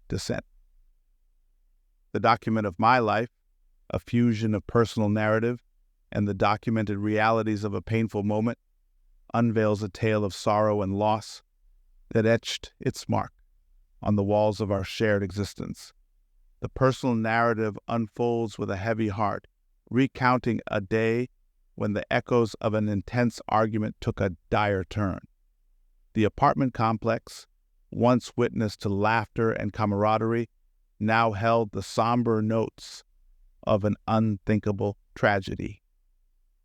descent. The document of my life, a fusion of personal narrative and the documented realities of a painful moment, unveils a tale of sorrow and loss that etched its mark on the walls of our shared existence. The personal narrative unfolds with a heavy heart, recounting a day when the echoes of an intense argument took a dire turn. The apartment complex, once witness to laughter and camaraderie, now held the somber notes of an unthinkable tragedy.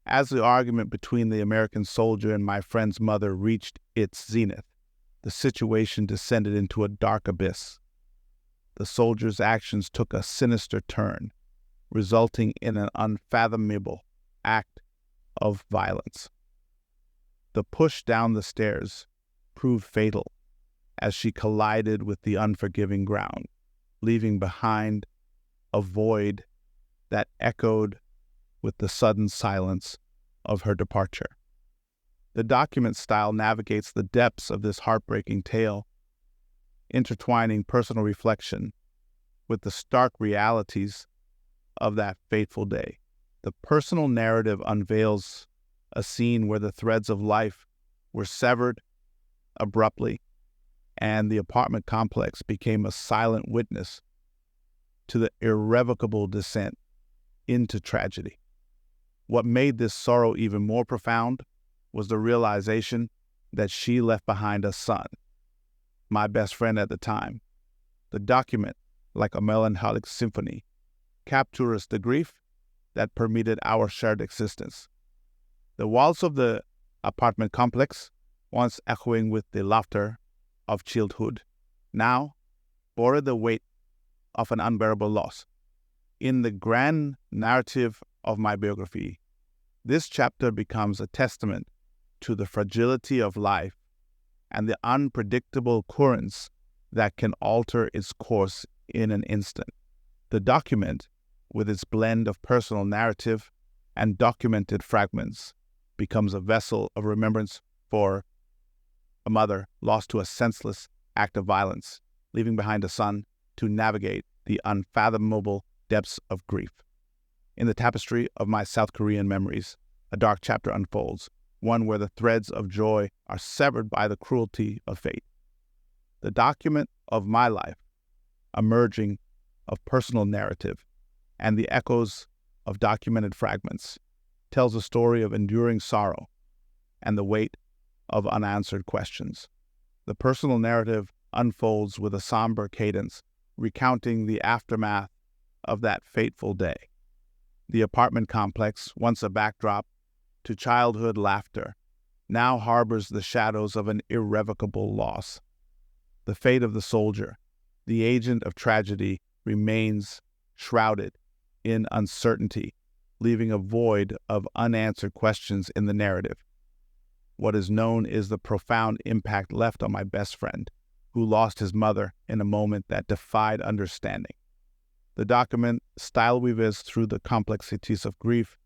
As the argument between the American soldier and my friend's mother reached its zenith, the situation descended into a dark abyss. The soldier's actions took a sinister turn, resulting in an unfathomable act of violence. The push down the stairs proved fatal as she collided with the unforgiving ground, leaving behind a void that echoed with the sudden silence of her departure. The document style navigates the depths of this heartbreaking tale, intertwining personal reflection with the stark realities of that fateful day. The personal narrative unveils a scene where the threads of life were severed abruptly, and the apartment complex became a silent witness to the irrevocable descent into tragedy. What made this sorrow even more profound was the realization that she left behind a son, my best friend at the time. The document, like a melancholic symphony, captures the grief that permeated our shared existence. The walls of the apartment complex, once echoing with the laughter of childhood, now bore the weight of an unbearable loss. In the grand narrative of my biography, this chapter becomes a testament to the fragility of life and the unpredictable currents that can alter its course in an instant. The document, with its blend of personal narrative and documented fragments, becomes a vessel of remembrance for a mother lost to a senseless act of violence, leaving behind a son to navigate the unfathomable depths of grief. In the tapestry of my South Korean memories, a dark chapter unfolds, one where the threads of joy are severed by the cruelty of fate. The document of my life, a merging of personal narrative and the echoes of documented fragments, tells a story of enduring sorrow and the weight of unanswered questions. The personal narrative unfolds with a somber cadence, recounting the aftermath of that fateful day. The apartment complex, once a backdrop to childhood laughter, now harbors the shadows of an irrevocable loss. The fate of the soldier, the agent of tragedy, remains shrouded in uncertainty, leaving a void of unanswered questions in the narrative. What is known is the profound impact left on my best friend, who lost his mother in a moment that defied understanding. The document style weaves through the complexities of grief,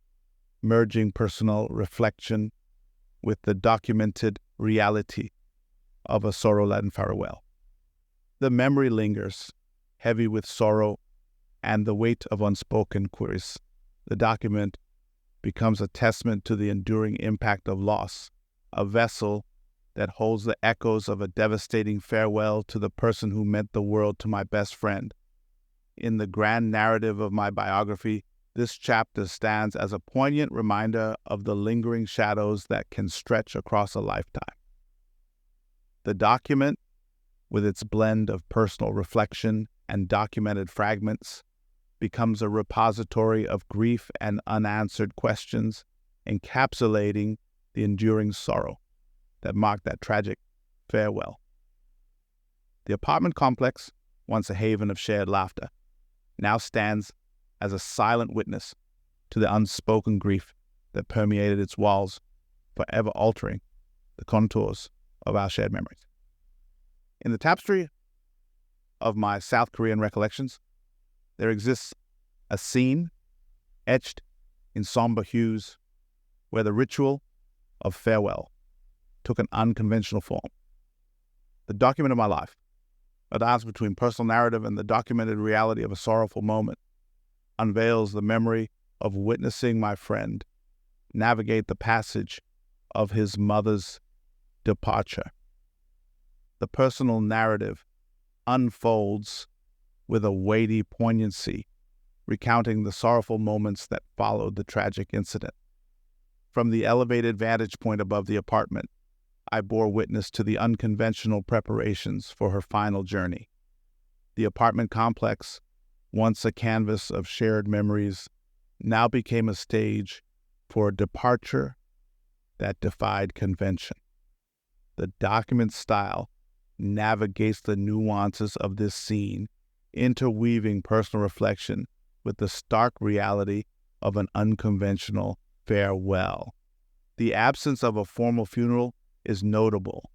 merging personal reflection with the documented reality of a sorrow-laden farewell. The memory lingers, heavy with sorrow and the weight of unspoken queries. The document becomes a testament to the enduring impact of loss, a vessel that holds the echoes of a devastating farewell to the person who meant the world to my best friend. In the grand narrative of my biography, this chapter stands as a poignant reminder of the lingering shadows that can stretch across a lifetime. The document, with its blend of personal reflection and documented fragments, becomes a repository of grief and unanswered questions, encapsulating the enduring sorrow that marked that tragic farewell. The apartment complex, once a haven of shared laughter, now stands as a silent witness to the unspoken grief that permeated its walls, forever altering the contours of our shared memories. In the tapestry of my South Korean recollections, there exists a scene etched in somber hues where the ritual of farewell took an unconventional form. The document of my life, a dance between personal narrative and the documented reality of a sorrowful moment, unveils the memory of witnessing my friend navigate the passage of his mother's departure. The personal narrative unfolds with a weighty poignancy, recounting the sorrowful moments that followed the tragic incident. From the elevated vantage point above the apartment, I bore witness to the unconventional preparations for her final journey. The apartment complex, once a canvas of shared memories, now became a stage for a departure that defied convention. The document style navigates the nuances of this scene, interweaving personal reflection with the stark reality of an unconventional farewell. The absence of a formal funeral is notable,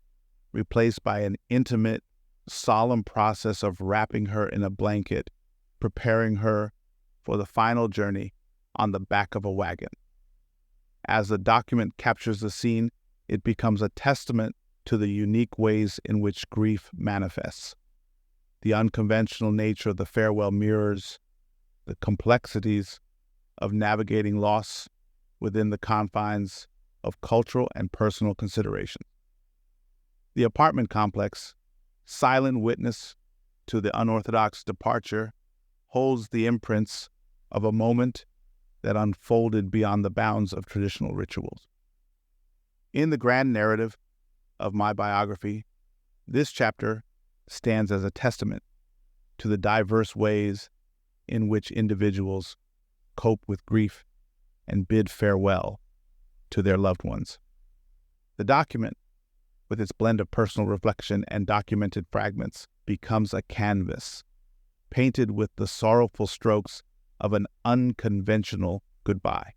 replaced by an intimate, solemn process of wrapping her in a blanket, preparing her for the final journey on the back of a wagon. As the document captures the scene, it becomes a testament to the unique ways in which grief manifests. The unconventional nature of the farewell mirrors the complexities of navigating loss within the confines of cultural and personal consideration. The apartment complex, silent witness to the unorthodox departure, holds the imprints of a moment that unfolded beyond the bounds of traditional rituals. In the grand narrative of my biography, this chapter stands as a testament to the diverse ways in which individuals cope with grief and bid farewell to their loved ones. The document, with its blend of personal reflection and documented fragments, becomes a canvas, painted with the sorrowful strokes of an unconventional goodbye.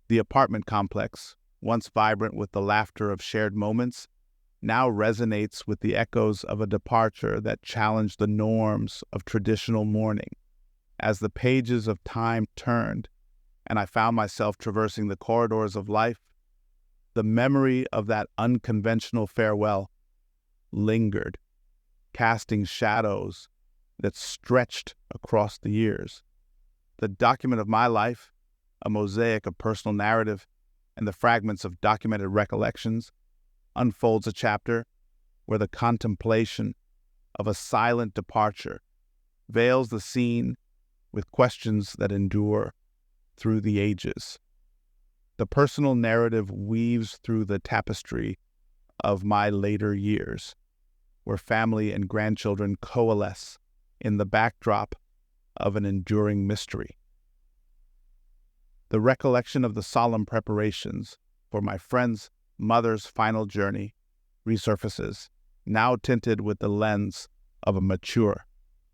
The apartment complex, once vibrant with the laughter of shared moments, now resonates with the echoes of a departure that challenged the norms of traditional mourning. As the pages of time turned, and I found myself traversing the corridors of life, the memory of that unconventional farewell lingered, casting shadows that stretched across the years. The document of my life, a mosaic of personal narrative and the fragments of documented recollections, unfolds a chapter where the contemplation of a silent departure veils the scene with questions that endure through the ages. The personal narrative weaves through the tapestry of my later years, where family and grandchildren coalesce in the backdrop of an enduring mystery. The recollection of the solemn preparations for my friend's mother's final journey resurfaces, now tinted with the lens of a mature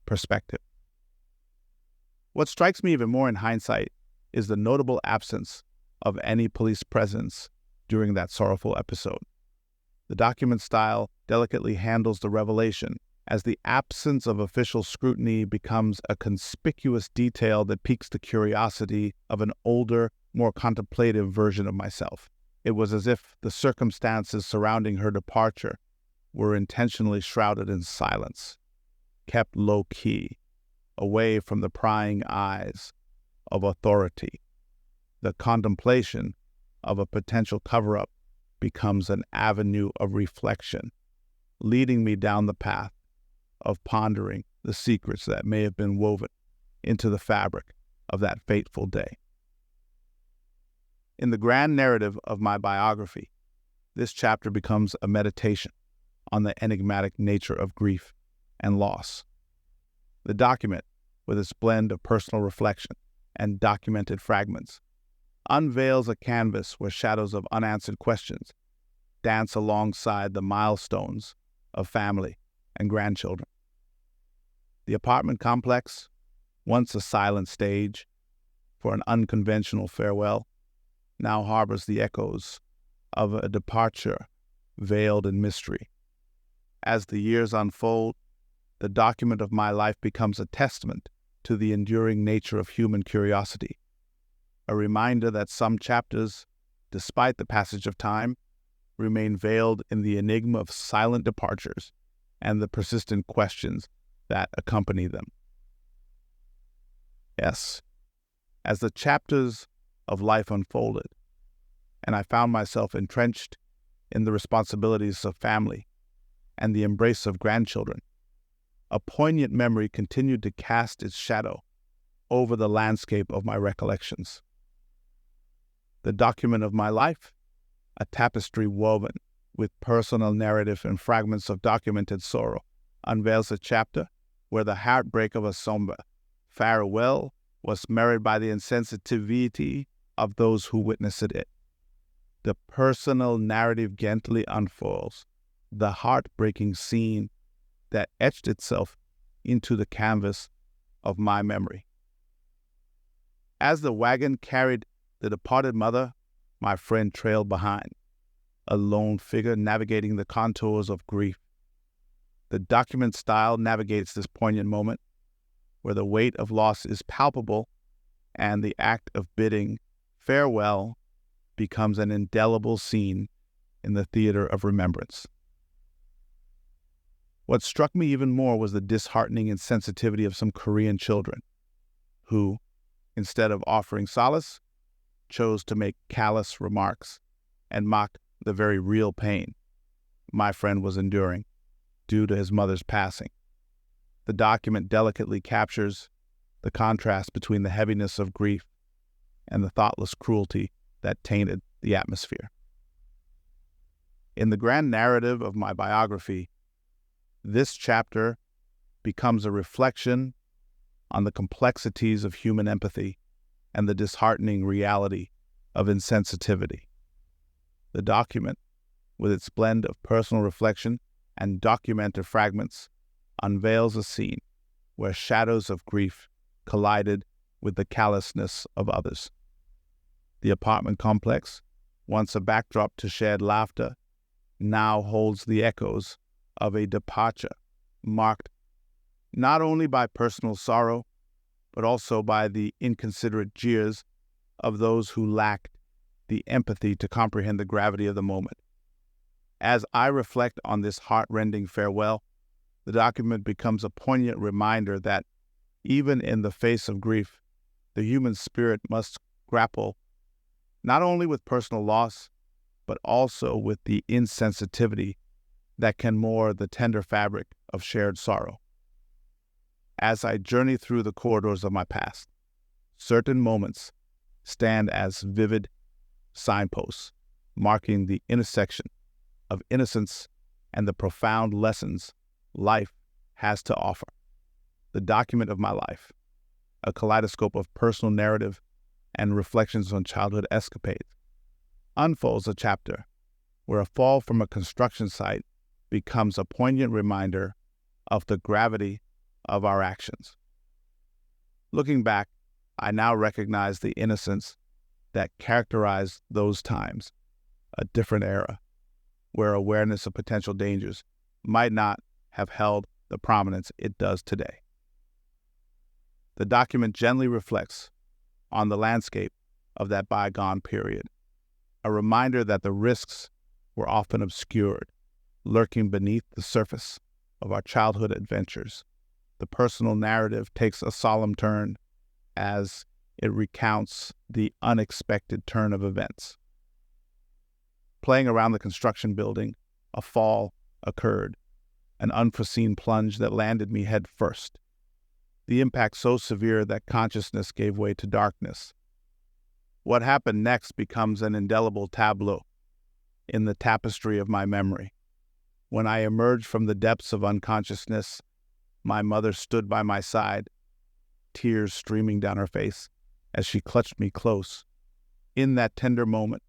perspective. What strikes me even more in hindsight is the notable absence of any police presence during that sorrowful episode. The document style delicately handles the revelation, as the absence of official scrutiny becomes a conspicuous detail that piques the curiosity of an older, more contemplative version of myself. It was as if the circumstances surrounding her departure were intentionally shrouded in silence, kept low-key, away from the prying eyes of authority. The contemplation of a potential cover-up becomes an avenue of reflection, leading me down the path of pondering the secrets that may have been woven into the fabric of that fateful day. In the grand narrative of my biography, this chapter becomes a meditation on the enigmatic nature of grief and loss. The document, with its blend of personal reflection and documented fragments, unveils a canvas where shadows of unanswered questions dance alongside the milestones of family and grandchildren. The apartment complex, once a silent stage for an unconventional farewell, now harbors the echoes of a departure veiled in mystery. As the years unfold, the document of my life becomes a testament to the enduring nature of human curiosity, a reminder that some chapters, despite the passage of time, remain veiled in the enigma of silent departures and the persistent questions that accompany them. Yes, as the chapters of life unfolded, and I found myself entrenched in the responsibilities of family and the embrace of grandchildren, a poignant memory continued to cast its shadow over the landscape of my recollections. The document of my life, a tapestry woven with personal narrative and fragments of documented sorrow, unveils a chapter where the heartbreak of a somber farewell was married by the insensitivity of those who witnessed it. The personal narrative gently unfolds the heartbreaking scene that etched itself into the canvas of my memory. As the wagon carried the departed mother, my friend trailed behind, a lone figure navigating the contours of grief. The document style navigates this poignant moment where the weight of loss is palpable and the act of bidding farewell becomes an indelible scene in the theater of remembrance. What struck me even more was the disheartening insensitivity of some Korean children who, instead of offering solace, chose to make callous remarks and mock the very real pain my friend was enduring due to his mother's passing. The document delicately captures the contrast between the heaviness of grief and the thoughtless cruelty that tainted the atmosphere. In the grand narrative of my biography, this chapter becomes a reflection on the complexities of human empathy and the disheartening reality of insensitivity. The document, with its blend of personal reflection and documented fragments, unveils a scene where shadows of grief collided with the callousness of others. The apartment complex, once a backdrop to shared laughter, now holds the echoes of a departure marked not only by personal sorrow, but also by the inconsiderate jeers of those who lacked the empathy to comprehend the gravity of the moment. As I reflect on this heart-rending farewell, the document becomes a poignant reminder that even in the face of grief, the human spirit must grapple not only with personal loss, but also with the insensitivity that can moor the tender fabric of shared sorrow. As I journey through the corridors of my past, certain moments stand as vivid signposts, marking the intersection of innocence and the profound lessons life has to offer. The document of my life, a kaleidoscope of personal narrative and reflections on childhood escapades, unfolds a chapter where a fall from a construction site becomes a poignant reminder of the gravity of our actions. Looking back, I now recognize the innocence that characterized those times, a different era, where awareness of potential dangers might not have held the prominence it does today. The document gently reflects on the landscape of that bygone period, a reminder that the risks were often obscured, lurking beneath the surface of our childhood adventures. The personal narrative takes a solemn turn as it recounts the unexpected turn of events. Playing around the construction building, a fall occurred, an unforeseen plunge that landed me head first. The impact so severe that consciousness gave way to darkness. What happened next becomes an indelible tableau in the tapestry of my memory. When I emerged from the depths of unconsciousness, my mother stood by my side, tears streaming down her face as she clutched me close. In that tender moment,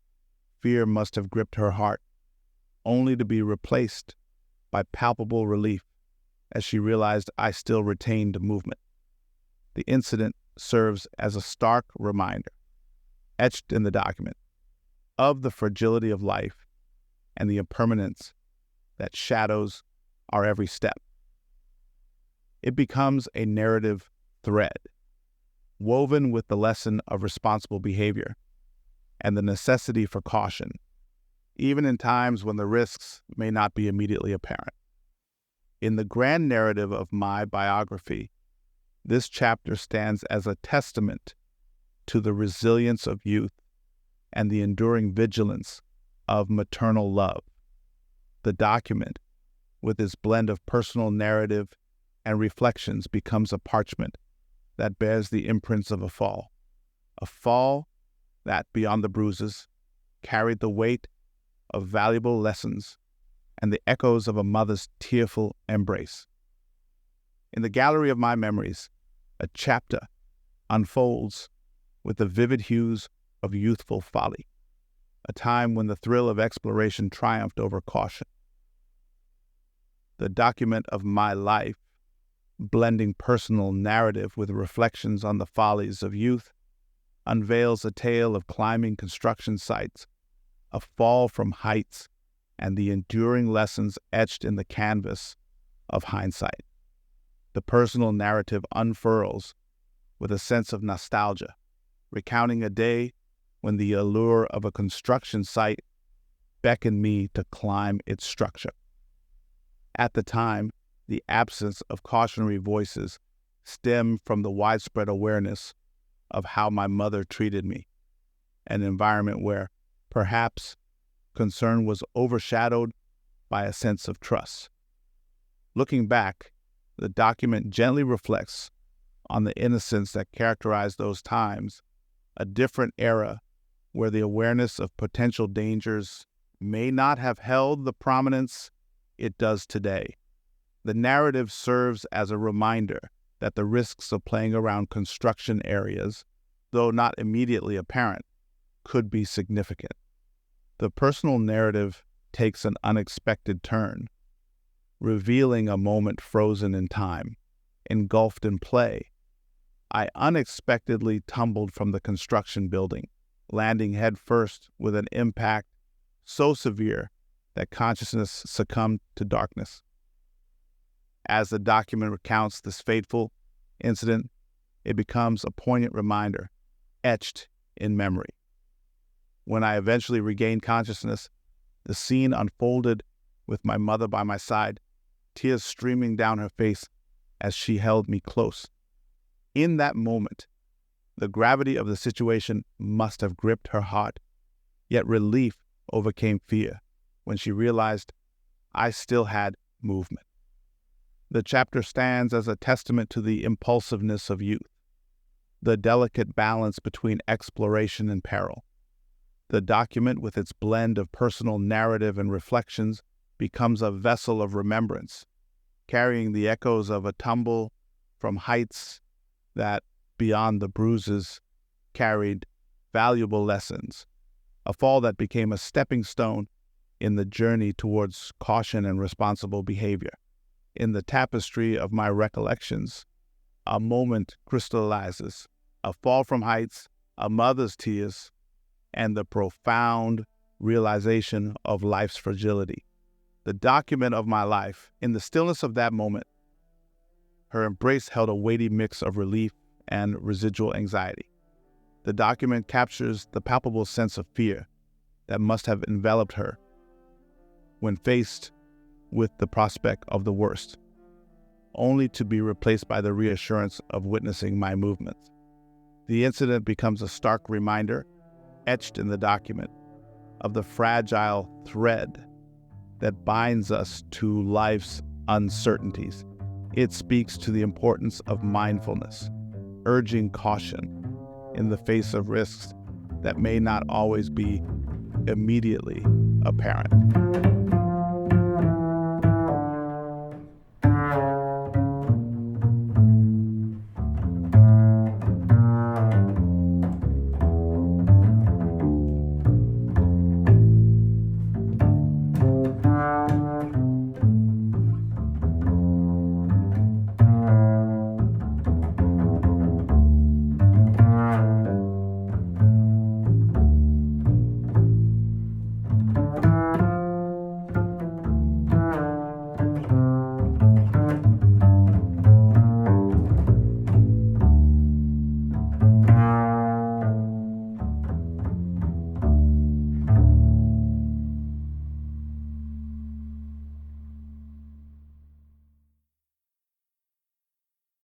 fear must have gripped her heart, only to be replaced by palpable relief as she realized I still retained movement. The incident serves as a stark reminder, etched in the document, of the fragility of life and the impermanence that shadows our every step. It becomes a narrative thread, woven with the lesson of responsible behavior and the necessity for caution, even in times when the risks may not be immediately apparent. In the grand narrative of my biography, this chapter stands as a testament to the resilience of youth and the enduring vigilance of maternal love. The document, with its blend of personal narrative and reflections, becomes a parchment that bears the imprints of a fall that, beyond the bruises, carried the weight of valuable lessons and the echoes of a mother's tearful embrace. In the gallery of my memories, a chapter unfolds with the vivid hues of youthful folly, a time when the thrill of exploration triumphed over caution. The document of my life, blending personal narrative with reflections on the follies of youth, unveils a tale of climbing construction sites, a fall from heights, and the enduring lessons etched in the canvas of hindsight. The personal narrative unfurls with a sense of nostalgia, recounting a day when the allure of a construction site beckoned me to climb its structure. At the time, the absence of cautionary voices stemmed from the widespread awareness of how my mother treated me, an environment where, perhaps, concern was overshadowed by a sense of trust. Looking back, the document gently reflects on the innocence that characterized those times, a different era where the awareness of potential dangers may not have held the prominence it does today. The narrative serves as a reminder that the risks of playing around construction areas, though not immediately apparent, could be significant. The personal narrative takes an unexpected turn, revealing a moment frozen in time, engulfed in play. I unexpectedly tumbled from the construction building, landing headfirst with an impact so severe that consciousness succumbed to darkness. As the document recounts this fateful incident, it becomes a poignant reminder, etched in memory. When I eventually regained consciousness, the scene unfolded with my mother by my side, tears streaming down her face as she held me close. In that moment, the gravity of the situation must have gripped her heart, yet relief overcame fear when she realized I still had movement. The chapter stands as a testament to the impulsiveness of youth, the delicate balance between exploration and peril. The document, with its blend of personal narrative and reflections, becomes a vessel of remembrance, carrying the echoes of a tumble from heights that, beyond the bruises, carried valuable lessons, a fall that became a stepping stone in the journey towards caution and responsible behavior. In the tapestry of my recollections, a moment crystallizes, a fall from heights, a mother's tears, and the profound realization of life's fragility. The document of my life, in the stillness of that moment, her embrace held a weighty mix of relief and residual anxiety. The document captures the palpable sense of fear that must have enveloped her when faced with the prospect of the worst, only to be replaced by the reassurance of witnessing my movements. The incident becomes a stark reminder, etched in the document, of the fragile thread that binds us to life's uncertainties. It speaks to the importance of mindfulness, urging caution in the face of risks that may not always be immediately apparent.